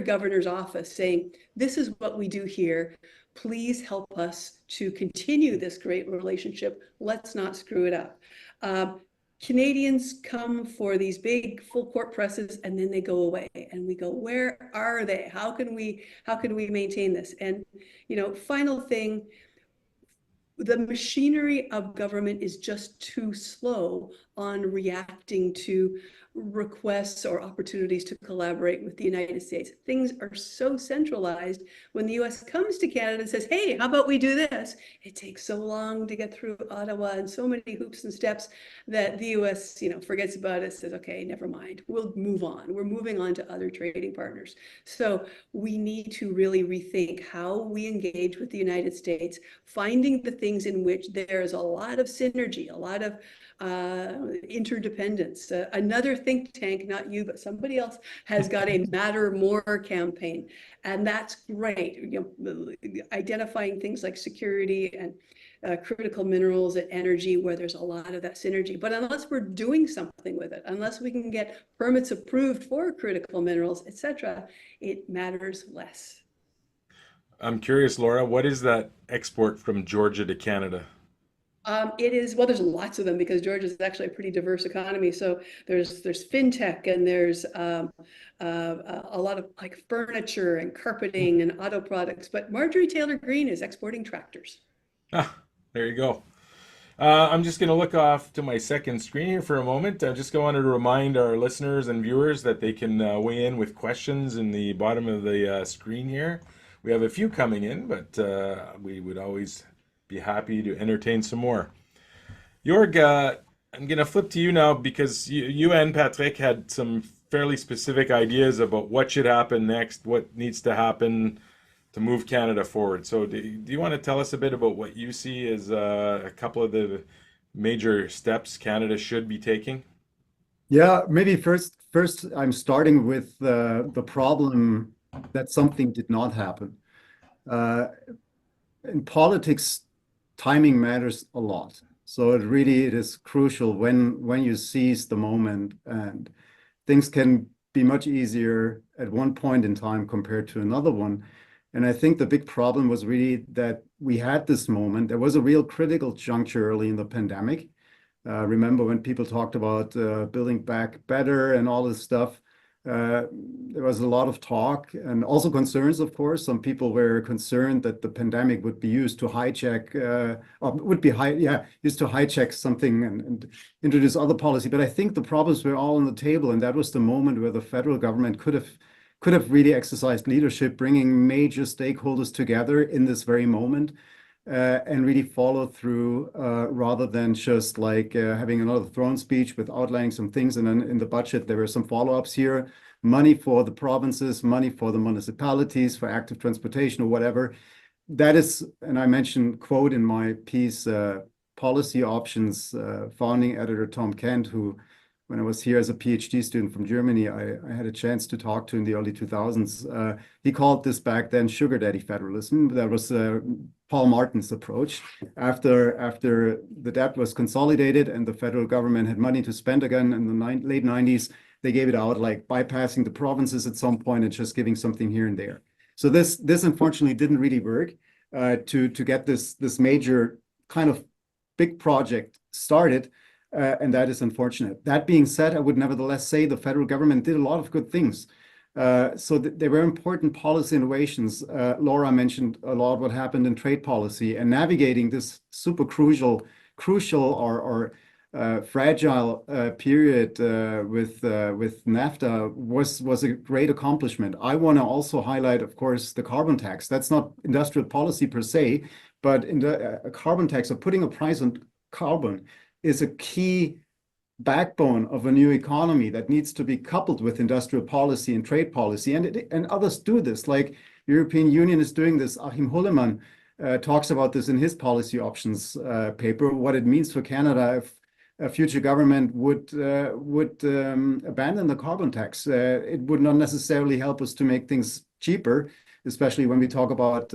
governor's office saying, this is what we do here. Please help us to continue this great relationship. Let's not screw it up. Canadians come for these big full court presses and then they go away and we go, where are they? How can we maintain this? And, you know, final thing, the machinery of government is just too slow on reacting to requests or opportunities to collaborate with the United States. Things are so centralized. When the US comes to Canada and says, hey, how about we do this? It takes so long to get through Ottawa and so many hoops and steps that the US, you know, forgets about it, says, okay, never mind, we'll move on. We're moving on to other trading partners. So we need to really rethink how we engage with the United States, finding the things in which there's a lot of synergy, a lot of interdependence. Another think tank, not you, but somebody else, has got a Matter More campaign, and that's great. You know, identifying things like security and critical minerals and energy, where there's a lot of that synergy. But unless we're doing something with it, unless we can get permits approved for critical minerals, etc., it matters less. I'm curious, Laura, what is that export from Georgia to Canada? It is, well, there's lots of them because Georgia is actually a pretty diverse economy. So there's fintech and there's a lot of like furniture and carpeting and auto products. But Marjorie Taylor Greene is exporting tractors. Ah, there you go. I'm just going to look off to my second screen here for a moment. I just wanted to remind our listeners and viewers that they can weigh in with questions in the bottom of the screen here. We have a few coming in, but we would always be happy to entertain some more. Jorg, I'm going to flip to you now because you and Patrick had some fairly specific ideas about what should happen next, what needs to happen to move Canada forward. So do you want to tell us a bit about what you see as a couple of the major steps Canada should be taking? Yeah, maybe first I'm starting with the problem that something did not happen. In politics, timing matters a lot. So it is crucial when you seize the moment, and things can be much easier at one point in time compared to another one. And I think the big problem was really that we had this moment. There was a real critical juncture early in the pandemic. Remember when people talked about building back better and all this stuff? There was a lot of talk and also concerns, of course. Some people were concerned that the pandemic would be used to hijack, used to hijack something and introduce other policy. But I think the problems were all on the table, and that was the moment where the federal government could have really exercised leadership, bringing major stakeholders together in this very moment. And really follow through rather than just like having another throne speech with outlining some things. And then in the budget, there were some follow-ups here, money for the provinces, money for the municipalities, for active transportation or whatever. That is, and I mentioned, quote in my piece, Policy Options, founding editor Tom Kent, who when I was here as a PhD student from Germany, I had a chance to talk to in the early 2000s. He called this back then sugar daddy federalism. That was Paul Martin's approach. After the debt was consolidated and the federal government had money to spend again in the late 90s, they gave it out, like bypassing the provinces at some point and just giving something here and there. So this unfortunately didn't really work to get this major kind of big project started. And that is unfortunate. That being said, I would nevertheless say the federal government did a lot of good things. So there were important policy innovations. Laura mentioned a lot what happened in trade policy, and navigating this super crucial or fragile period with NAFTA was a great accomplishment. I want to also highlight, of course, the carbon tax. That's not industrial policy per se, but in a carbon tax, or putting a price on carbon, is a key backbone of a new economy that needs to be coupled with industrial policy and trade policy. And others do this, like the European Union is doing this. Achim Hullemann talks about this in his policy options paper, what it means for Canada if a future government would abandon the carbon tax. It would not necessarily help us to make things cheaper, especially when we talk about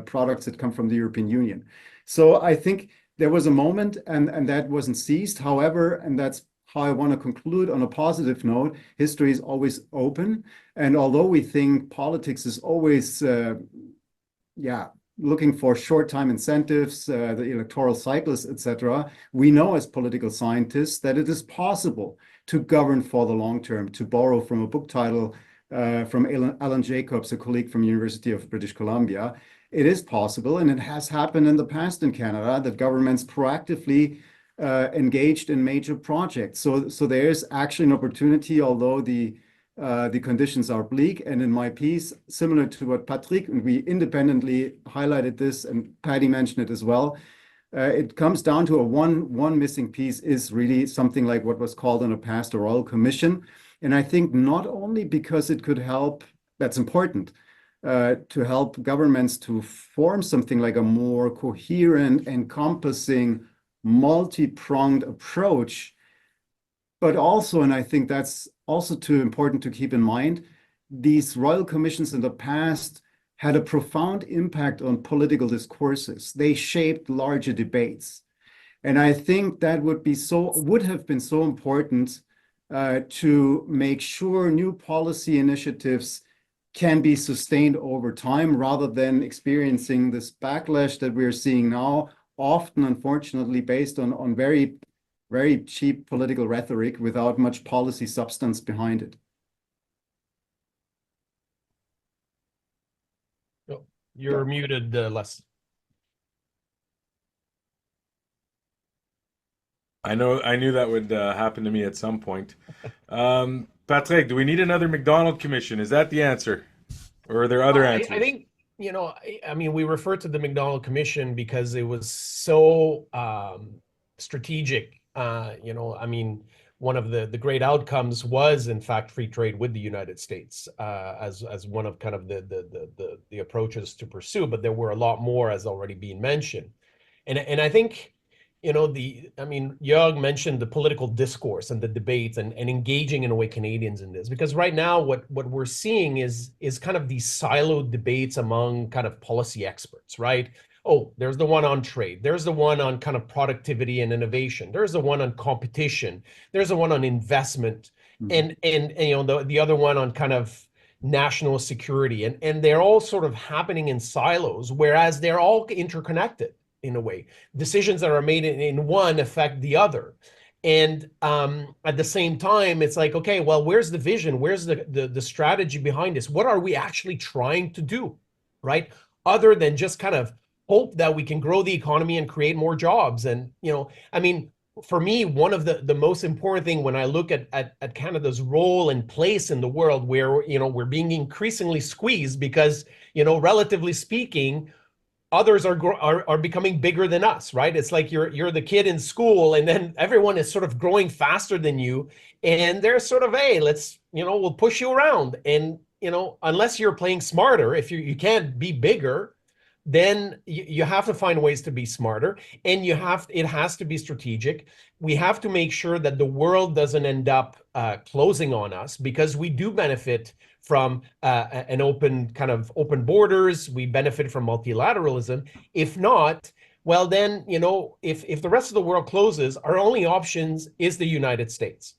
products that come from the European Union. So I think there was a moment and that wasn't seized. However, and that's how I want to conclude on a positive note, history is always open. And although we think politics is always, looking for short-time incentives, the electoral cycles, etc., we know as political scientists that it is possible to govern for the long term, to borrow from a book title from Alan Jacobs, a colleague from University of British Columbia. It is possible, and it has happened in the past in Canada, that governments proactively engaged in major projects. So there's actually an opportunity, although the conditions are bleak. And in my piece, similar to what Patrick, and we independently highlighted this, and Patty mentioned it as well, it comes down to one missing piece is really something like what was called in the past a royal commission. And I think not only because it could help, that's important, to help governments to form something like a more coherent, encompassing, multi-pronged approach, but also, and I think that's also too important to keep in mind, these royal commissions in the past had a profound impact on political discourses. They shaped larger debates. And I think that would have been so important to make sure new policy initiatives can be sustained over time, rather than experiencing this backlash that we're seeing now, often, unfortunately, based on very, very cheap political rhetoric without much policy substance behind it. Oh, you're muted, Les. I knew that would happen to me at some point. Patrick, do we need another McDonald Commission? Is that the answer? Or are there other answers? I think, I mean, we refer to the McDonald Commission because it was so strategic. I mean, one of the great outcomes was, in fact, free trade with the United States as one of kind of the approaches to pursue. But there were a lot more, as already been mentioned. And I think, Jörg mentioned the political discourse and the debates and engaging in a way Canadians in this, because right now what we're seeing is kind of these siloed debates among kind of policy experts, right? Oh, there's the one on trade. There's the one on kind of productivity and innovation. There's the one on competition. There's the one on investment, and the other one on kind of national security. And they're all sort of happening in silos, whereas they're all interconnected. In a way, decisions that are made in one affect the other. And at the same time, it's like, okay, well, where's the vision? Where's the strategy behind this? What are we actually trying to do, right? Other than just kind of hope that we can grow the economy and create more jobs. And, for me, one of the most important thing when I look at Canada's role and place in the world, where, we're being increasingly squeezed because, relatively speaking, others are becoming bigger than us, right? It's like you're the kid in school, and then everyone is sort of growing faster than you, and they're sort of, hey, let's, we'll push you around. And, unless you're playing smarter, if you can't be bigger, then you have to find ways to be smarter, and it has to be strategic. We have to make sure that the world doesn't end up closing on us, because we do benefit from an open borders. We benefit from multilateralism. If not, well, then, if the rest of the world closes, our only options is the United States.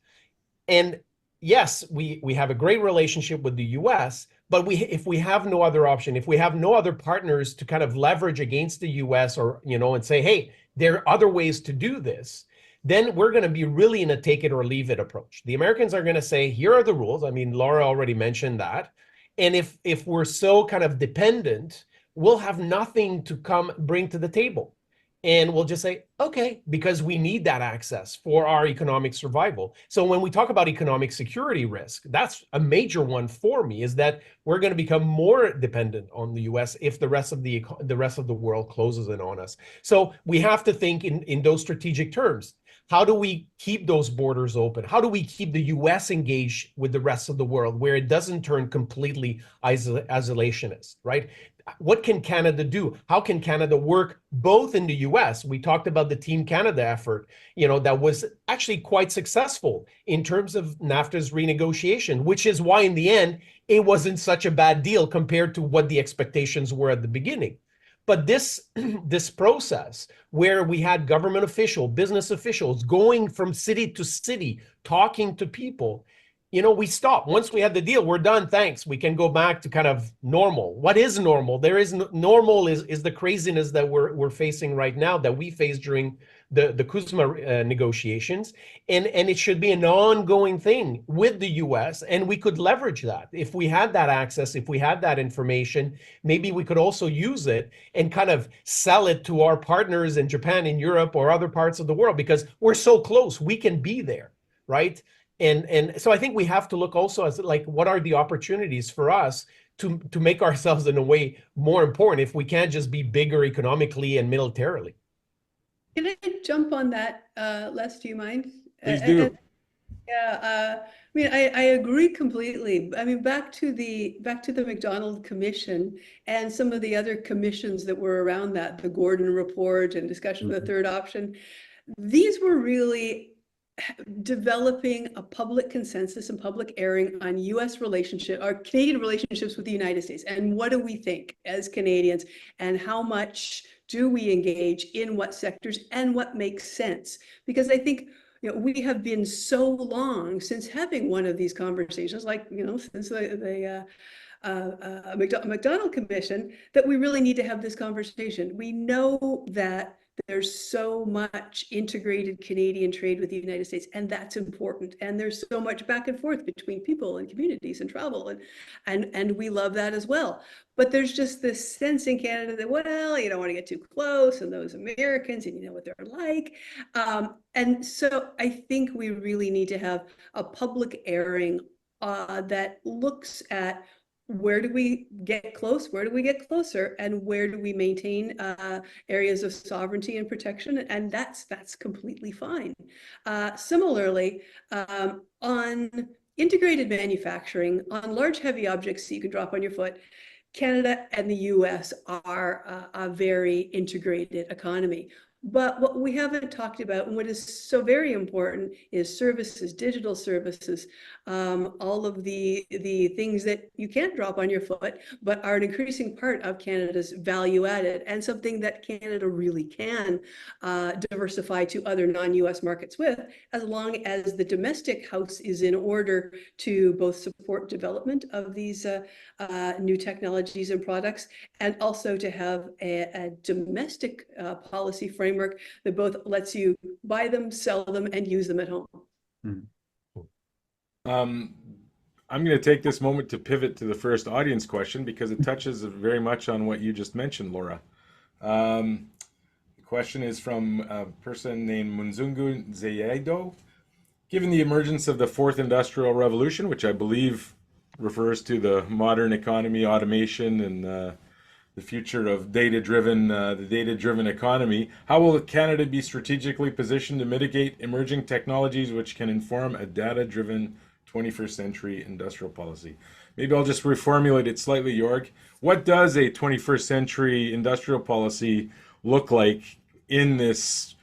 And yes, we have a great relationship with the US, but if we have no other option, if we have no other partners to kind of leverage against the US, or, and say, hey, there are other ways to do this, then we're going to be really in a take it or leave it approach. The Americans are going to say, here are the rules. I mean, Laura already mentioned that. And if we're so kind of dependent, we'll have nothing to bring to the table. And we'll just say, okay, because we need that access for our economic survival. So when we talk about economic security risk, that's a major one for me, is that we're going to become more dependent on the US if the rest of the world closes in on us. So we have to think in those strategic terms. How do we keep those borders open? How do we keep the US engaged with the rest of the world, where it doesn't turn completely isolationist, right? What can Canada do? How can Canada work both in the US? We talked about the Team Canada effort, that was actually quite successful in terms of NAFTA's renegotiation, which is why in the end, it wasn't such a bad deal compared to what the expectations were at the beginning. But this process, where we had government officials, business officials going from city to city, talking to people, we stopped. Once we had the deal, we're done. Thanks. We can go back to kind of normal. What is normal? Normal is the craziness that we're facing right now, that we faced during the CUSMA negotiations. And it should be an ongoing thing with the US. And we could leverage that. If we had that access, if we had that information, maybe we could also use it and kind of sell it to our partners in Japan, in Europe, or other parts of the world, because we're so close. We can be there, right? And so I think we have to look also as like, what are the opportunities for us to make ourselves in a way more important, if we can't just be bigger economically and militarily. Can I jump on that, Les? Do you mind? Please do. Yeah, I mean, I agree completely. I mean, back to the McDonald Commission and some of the other commissions that were around that, the Gordon Report and discussion of the third option. These were really developing a public consensus and public airing on US relationship or Canadian relationships with the United States. And what do we think as Canadians, and how much do we engage in what sectors and what makes sense? Because I think we have been so long since having one of these conversations, like, since the McDonald Commission, that we really need to have this conversation. We know that there's so much integrated Canadian trade with the United States, and that's important. And there's so much back and forth between people and communities and travel, and we love that as well. But there's just this sense in Canada that, well, you don't want to get too close, and those Americans, and you know what they're like. And so I think we really need to have a public airing that looks at, where do we get close? Where do we get closer? And where do we maintain areas of sovereignty and protection? And that's completely fine. Similarly, on integrated manufacturing, on large heavy objects that you can drop on your foot, Canada and the US are a very integrated economy. But what we haven't talked about, and what is so very important, is services, digital services, all of the things that you can't drop on your foot, but are an increasing part of Canada's value added, and something that Canada really can diversify to other non-US markets with, as long as the domestic house is in order to both support development of these new technologies and products, and also to have a domestic policy framework that both lets you buy them, sell them, and use them at home. I'm going to take this moment to pivot to the first audience question, because it touches very much on what you just mentioned, Laura. The question is from a person named Munzungu Zayedo. Given the emergence of the fourth industrial revolution, which I believe refers to the modern economy, automation, and the future of the data-driven economy, how will Canada be strategically positioned to mitigate emerging technologies which can inform a data-driven 21st century industrial policy. Maybe I'll just reformulate it slightly, Jorg. What does a 21st century industrial policy look like in this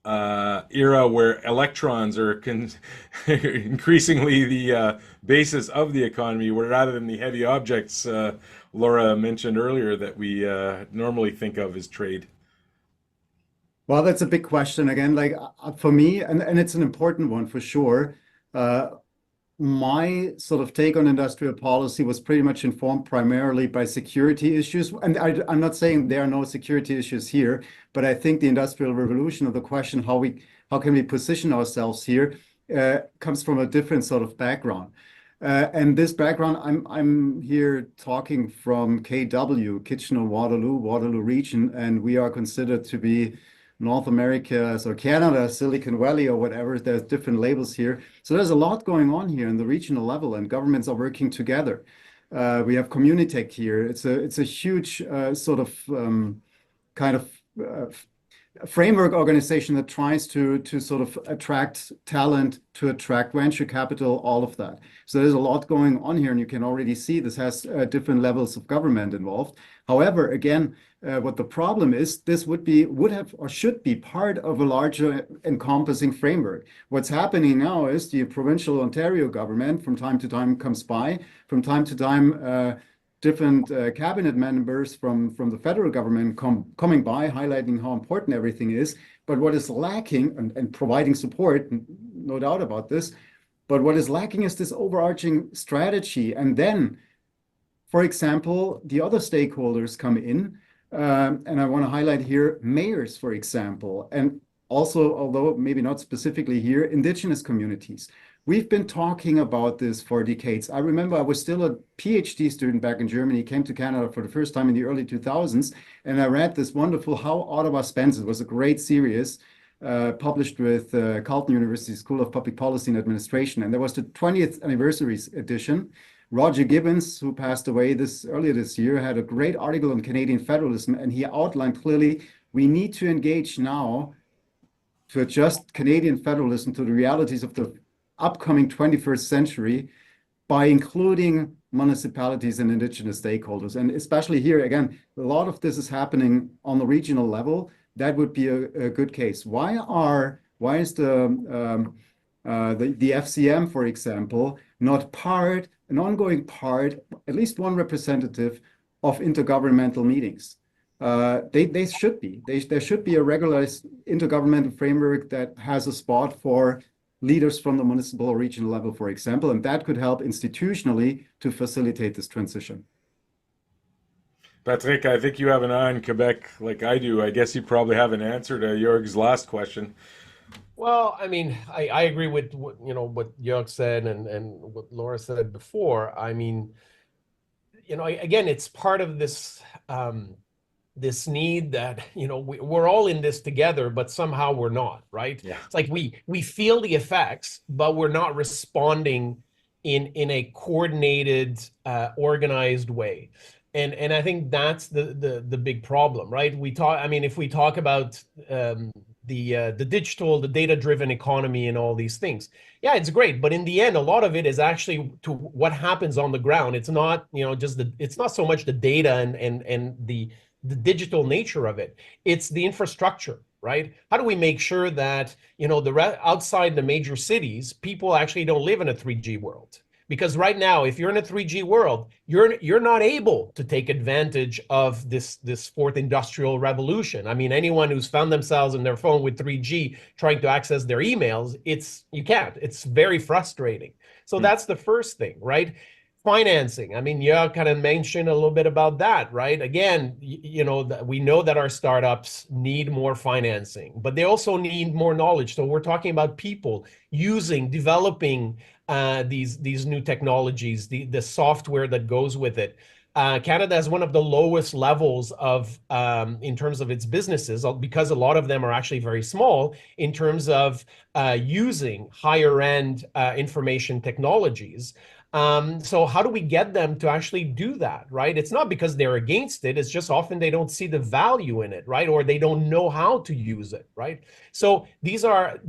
era where electrons are increasingly the basis of the economy, where rather than the heavy objects Laura mentioned earlier that we normally think of as trade? Well, that's a big question again. Like for me, and it's an important one for sure. My sort of take on industrial policy was pretty much informed primarily by security issues. And I'm not saying there are no security issues here, but I think the Industrial Revolution, or the question how can we position ourselves here, comes from a different sort of background. And this background, I'm here talking from KW, Kitchener-Waterloo region, and we are considered to be North America, so Canada, Silicon Valley, or whatever. There's different labels here. So there's a lot going on here in the regional level, and governments are working together. We have Communitech here. It's a huge sort of kind of framework organization that tries to sort of attract talent, to attract venture capital, all of that. So there's a lot going on here, and you can already see this has different levels of government involved. However, again, what the problem is, this would have or should be part of a larger encompassing framework. What's happening now is the provincial Ontario government from time to time comes by, from time to time different cabinet members from the federal government coming by, highlighting how important everything is. But what is lacking, and providing support, no doubt about this, but what is lacking is this overarching strategy. And then, for example, the other stakeholders come in, and I want to highlight here mayors, for example, and also, although maybe not specifically here, indigenous communities. We've been talking about this for decades. I remember I was still a PhD student back in Germany, came to Canada for the first time in the early 2000s, and I read this wonderful How Ottawa Spends It. It was a great series published with Carleton University School of Public Policy and Administration. And there was the 20th anniversary edition. Roger Gibbons, who passed away earlier this year, had a great article on Canadian federalism, and he outlined clearly we need to engage now to adjust Canadian federalism to the realities of the upcoming 21st century by including municipalities and indigenous stakeholders. And especially here, again, a lot of this is happening on the regional level. That would be a good case. Why is the FCM, for example, not an ongoing part, at least one representative of intergovernmental meetings? They should be. There should be a regularized intergovernmental framework that has a spot for leaders from the municipal or regional level, for example, and that could help institutionally to facilitate this transition. Patrick, I think you have an eye on Quebec like I do. I guess you probably have an answer to Jorg's last question. Well, I mean, I agree with what Jörg said and what Laura said before. I mean, again, it's part of this this need that we're all in this together, but somehow we're not, right? Yeah. It's like we feel the effects, but we're not responding in a coordinated, organized way. And I think that's the big problem, right? If we talk about the digital, the data-driven economy and all these things, yeah, it's great. But in the end, a lot of it is actually to what happens on the ground. It's not, it's not so much the data and the digital nature of it. It's the infrastructure, right? How do we make sure that, outside the major cities, people actually don't live in a 3G world? Because right now, if you're in a 3G world, you're not able to take advantage of this fourth industrial revolution. I mean, anyone who's found themselves in their phone with 3G trying to access their emails, you can't. It's very frustrating. So that's the first thing, right? Financing. I mean, you kind of mentioned a little bit about that, right? Again, we know that our startups need more financing, but they also need more knowledge. So we're talking about people developing these new technologies, the software that goes with it. Canada has one of the lowest levels of, in terms of its businesses, because a lot of them are actually very small in terms of using higher end information technologies. So how do we get them to actually do that, right? It's not because they're against it. It's just often they don't see the value in it, right? Or they don't know how to use it, right? So these are,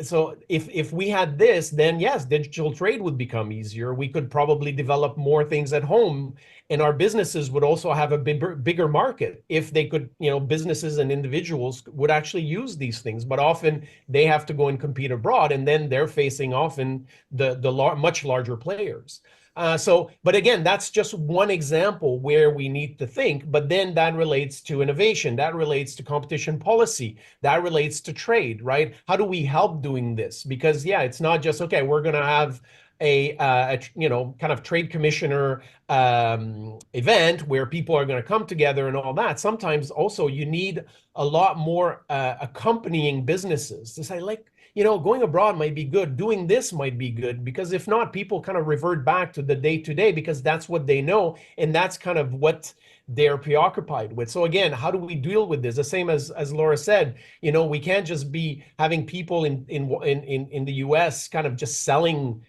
so if we had this, then yes, digital trade would become easier. We could probably develop more things at home, and our businesses would also have a bigger market if they could, businesses and individuals would actually use these things. But often they have to go and compete abroad, and then they're facing often the much larger players. But again, that's just one example where we need to think, but then that relates to innovation, that relates to competition policy, that relates to trade, right? How do we help doing this? Because yeah, it's not just, okay, we're going to have a kind of trade commissioner event where people are going to come together and all that. Sometimes also you need a lot more accompanying businesses to say, like, going abroad might be good, doing this might be good, because if not, people kind of revert back to the day-to-day because that's what they know, and that's kind of what they're preoccupied with. So again, how do we deal with this? The same as Laura said, we can't just be having people in the US kind of just selling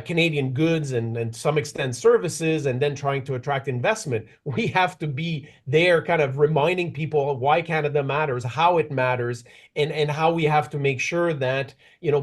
Canadian goods and to some extent services and then trying to attract investment. We have to be there kind of reminding people why Canada matters, how it matters, and how we have to make sure that,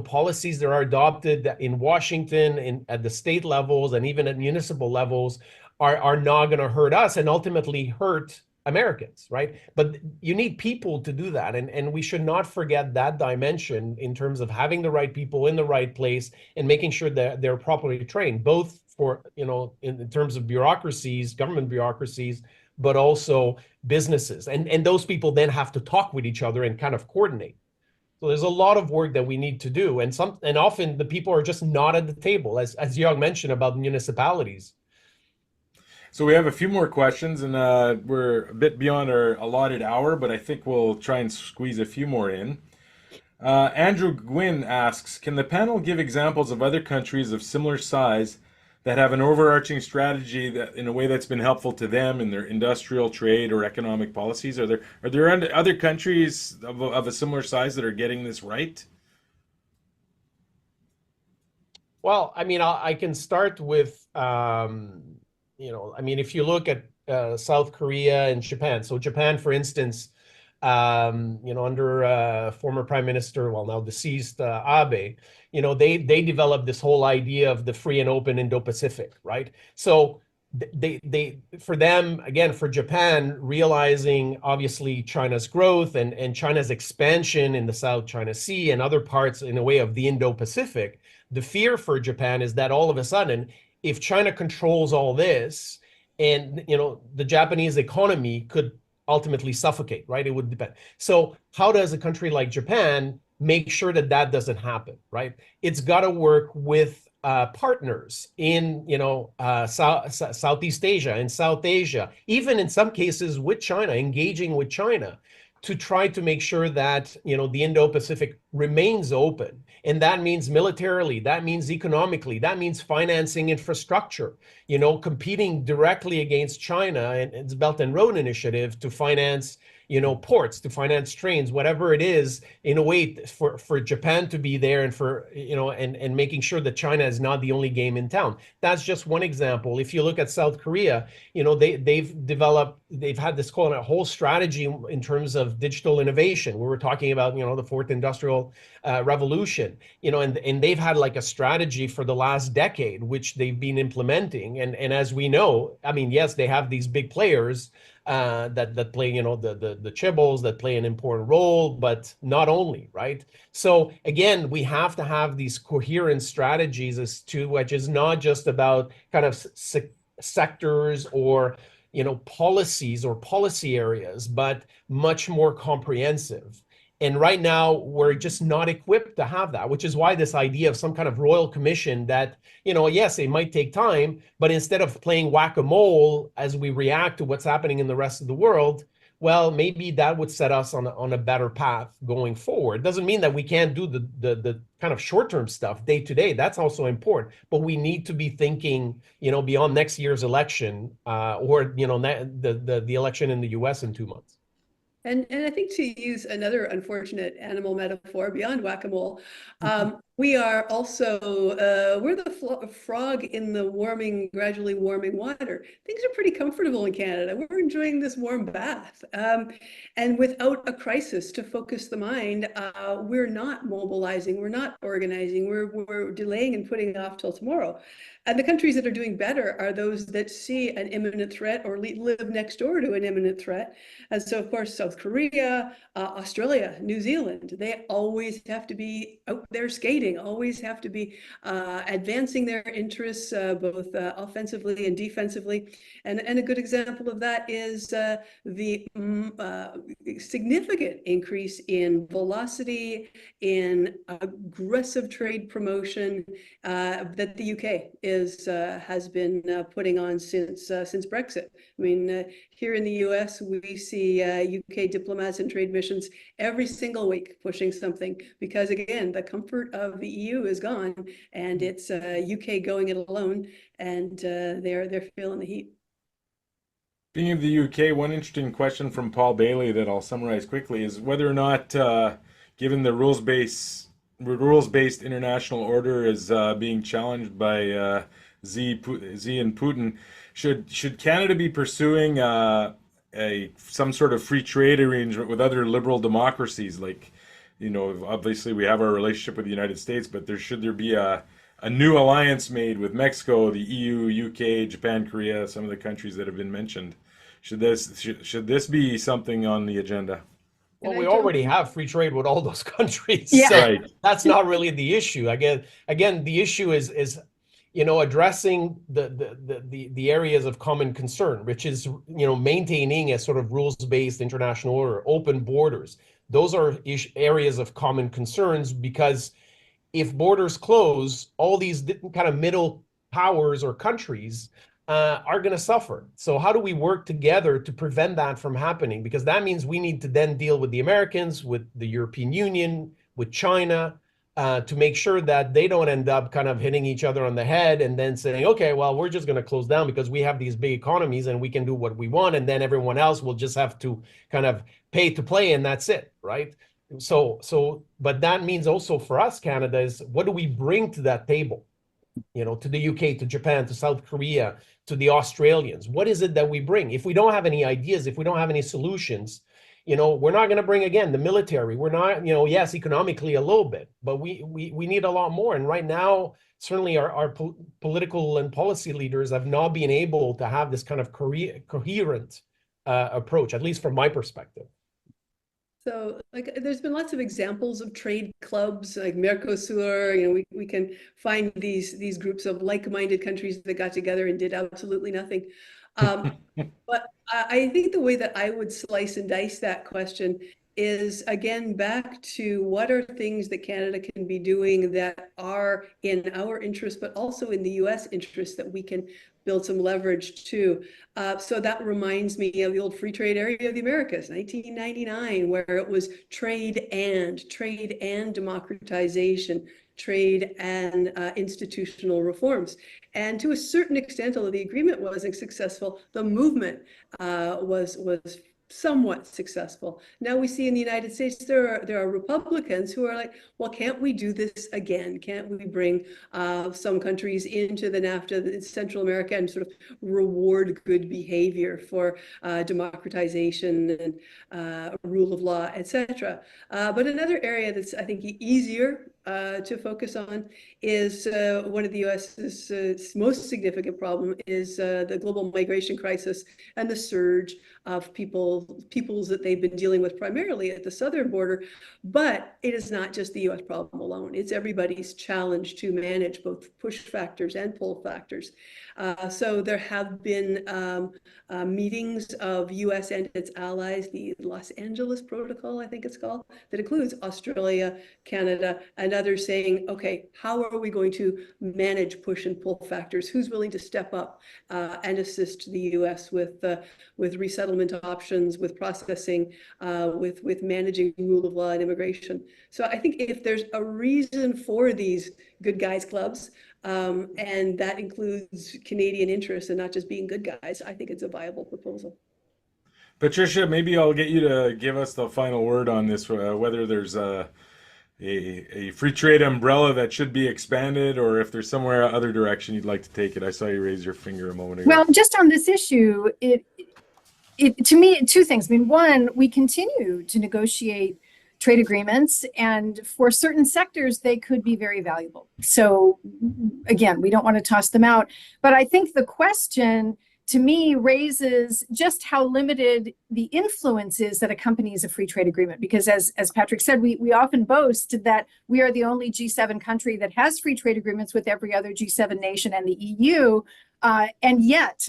policies that are adopted in Washington, at the state levels and even at municipal levels are not going to hurt us and ultimately hurt Americans, right? But you need people to do that. And we should not forget that dimension in terms of having the right people in the right place and making sure that they're properly trained, both for, in terms of bureaucracies, government bureaucracies, but also businesses. And those people then have to talk with each other and kind of coordinate. So there's a lot of work that we need to do. And often the people are just not at the table, as Jörg mentioned about municipalities. So we have a few more questions, and we're a bit beyond our allotted hour, but I think we'll try and squeeze a few more in. Andrew Gwynn asks, can the panel give examples of other countries of similar size that have an overarching strategy that, in a way that's been helpful to them in their industrial, trade, or economic policies? Are there other countries of a similar size that are getting this right? Well, I mean, I can start with, if you look at South Korea and Japan. So Japan, for instance, under former Prime Minister, well, now deceased Abe, they developed this whole idea of the free and open Indo-Pacific, right? So for them, again, for Japan, realizing obviously China's growth and China's expansion in the South China Sea and other parts in a way of the Indo-Pacific, the fear for Japan is that all of a sudden, if China controls all this, and the Japanese economy could ultimately suffocate, right? It would depend. So how does a country like Japan make sure that that doesn't happen, right? It's got to work with partners in Southeast Asia and South Asia, even in some cases with China, engaging with China to try to make sure that the Indo-Pacific remains open. And that means militarily, that means economically, that means financing infrastructure, competing directly against China and its Belt and Road Initiative to finance ports, to finance trains, whatever it is, in a way for Japan to be there and for, and making sure that China is not the only game in town. That's just one example. If you look at South Korea, they've had this whole strategy in terms of digital innovation. We were talking about, the fourth industrial revolution, and they've had like a strategy for the last decade, which they've been implementing. And as we know, I mean, yes, they have these big players that play, the chaebols that play an important role, but not only, right? So again, we have to have these coherent strategies which is not just about kind of sectors or policies or policy areas, but much more comprehensive. And right now, we're just not equipped to have that, which is why this idea of some kind of royal commission that, yes, it might take time, but instead of playing whack-a-mole as we react to what's happening in the rest of the world, well, maybe that would set us on a better path going forward. Doesn't mean that we can't do the kind of short-term stuff day to day. That's also important, but we need to be thinking, beyond next year's election or, the election in the US in 2 months. And I think, to use another unfortunate animal metaphor beyond whack-a-mole, We are also, we're the frog in the gradually warming water. Things are pretty comfortable in Canada. We're enjoying this warm bath. And without a crisis to focus the mind, we're not mobilizing, we're not organizing, we're delaying and putting off till tomorrow. And the countries that are doing better are those that see an imminent threat or live next door to an imminent threat. And so, of course, South Korea, Australia, New Zealand, they always have to be out there skating, always have to be advancing their interests, both offensively and defensively. And a good example of that is the significant increase in velocity, in aggressive trade promotion that the UK has been putting on since Brexit. I mean, here in the US, we see UK diplomats and trade missions every single week pushing something because, again, the comfort of the EU is gone and it's UK going it alone, and they're feeling the heat. Speaking of the UK, one interesting question from Paul Bailey that I'll summarize quickly is whether or not, given the rules-based international order is being challenged by Xi and Putin, should Canada be pursuing some sort of free trade arrangement with other liberal democracies? Like, obviously we have our relationship with the United States, but should there be a new alliance made with Mexico, the EU, UK, Japan, Korea, some of the countries that have been mentioned? Should this be something on the agenda? Well, And we I don't- already have free trade with all those countries, Yeah. so Right. that's not really the issue. Again, the issue is addressing the areas of common concern, which is maintaining a sort of rules-based international order, open borders. Those are areas of common concerns because if borders close, all these kind of middle powers or countries are going to suffer. So how do we work together to prevent that from happening? Because that means we need to then deal with the Americans, with the European Union, with China, to make sure that they don't end up kind of hitting each other on the head and then saying, okay, well, we're just going to close down because we have these big economies and we can do what we want. And then everyone else will just have to kind of pay to play and that's it, right? But that means also for us, Canada, is what do we bring to that table? To the UK, to Japan, to South Korea, to the Australians. What is it that we bring? If we don't have any ideas, if we don't have any solutions, we're not going to bring, again, the military. We're not, yes, economically a little bit, but we need a lot more. And right now, certainly our political and policy leaders have not been able to have this kind of coherent approach, at least from my perspective. So, like, there's been lots of examples of trade clubs like Mercosur. We can find these groups of like-minded countries that got together and did absolutely nothing. But I think the way that I would slice and dice that question is, again, back to what are things that Canada can be doing that are in our interest, but also in the US interest that we can build some leverage to. So that reminds me of the old free trade area of the Americas, 1999, where it was trade and democratization, trade and institutional reforms. And to a certain extent, although the agreement wasn't successful, the movement was somewhat successful. Now we see in the United States there are Republicans who are like, well, can't we do this again? Can't we bring some countries into the NAFTA, Central America, and sort of reward good behavior for democratization and rule of law, etc. But another area that's, I think, easier to focus on is one of the US's most significant problem is the global migration crisis and the surge of peoples that they've been dealing with primarily at the southern border. But it is not just the US problem alone. It's everybody's challenge to manage both push factors and pull factors. So there have been meetings of US and its allies, the Los Angeles Protocol, I think it's called, that includes Australia, Canada, and others, saying, okay, how are we going to manage push and pull factors? Who's willing to step up and assist the US with resettlement options, with processing, with managing rule of law and immigration? So I think if there's a reason for these good guys clubs, and that includes Canadian interests and not just being good guys, I think it's a viable proposal. Patricia, maybe I'll get you to give us the final word on this, whether there's a free trade umbrella that should be expanded, or if there's somewhere other direction you'd like to take it. I saw you raise your finger a moment ago. Well, just on this issue, it to me, two things. I mean, one, we continue to negotiate trade agreements, and for certain sectors, they could be very valuable. So again, we don't want to toss them out. But I think the question to me raises just how limited the influence is that accompanies a free trade agreement. Because as Patrick said, we often boast that we are the only G7 country that has free trade agreements with every other G7 nation and the EU. And yet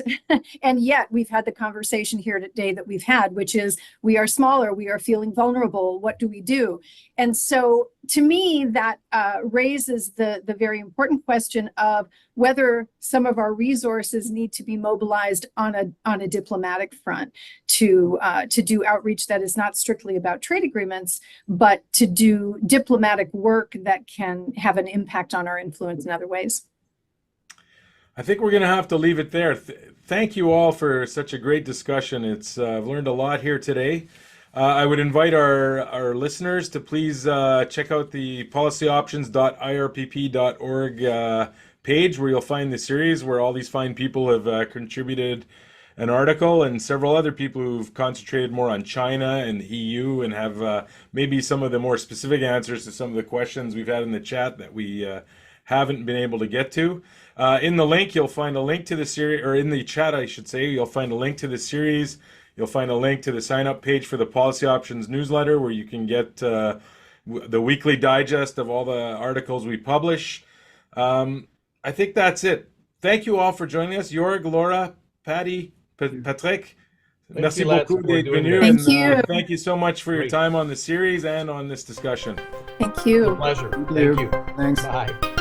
we've had the conversation here today that we've had, which is we are smaller, we are feeling vulnerable. What do we do? And so to me, that raises the very important question of whether some of our resources need to be mobilized on a diplomatic front to do outreach that is not strictly about trade agreements, but to do diplomatic work that can have an impact on our influence in other ways. I think we're going to have to leave it there. Thank you all for such a great discussion. I've learned a lot here today. I would invite our listeners to please check out the policyoptions.irpp.org page, where you'll find the series where all these fine people have contributed an article, and several other people who've concentrated more on China and the EU and have maybe some of the more specific answers to some of the questions we've had in the chat that we haven't been able to get to. In the link, you'll find a link to the series, or in the chat, I should say, you'll find a link to the series. You'll find a link to the sign-up page for the Policy Options newsletter, where you can get the weekly digest of all the articles we publish. I think that's it. Thank you all for joining us. Jorg, Laura, Patty, Patrick. Merci beaucoup d'être venu. Thank you. Thank you so much for your time on the series and on this discussion. Thank you. Pleasure. Thank Thank you. you. Thanks. Bye.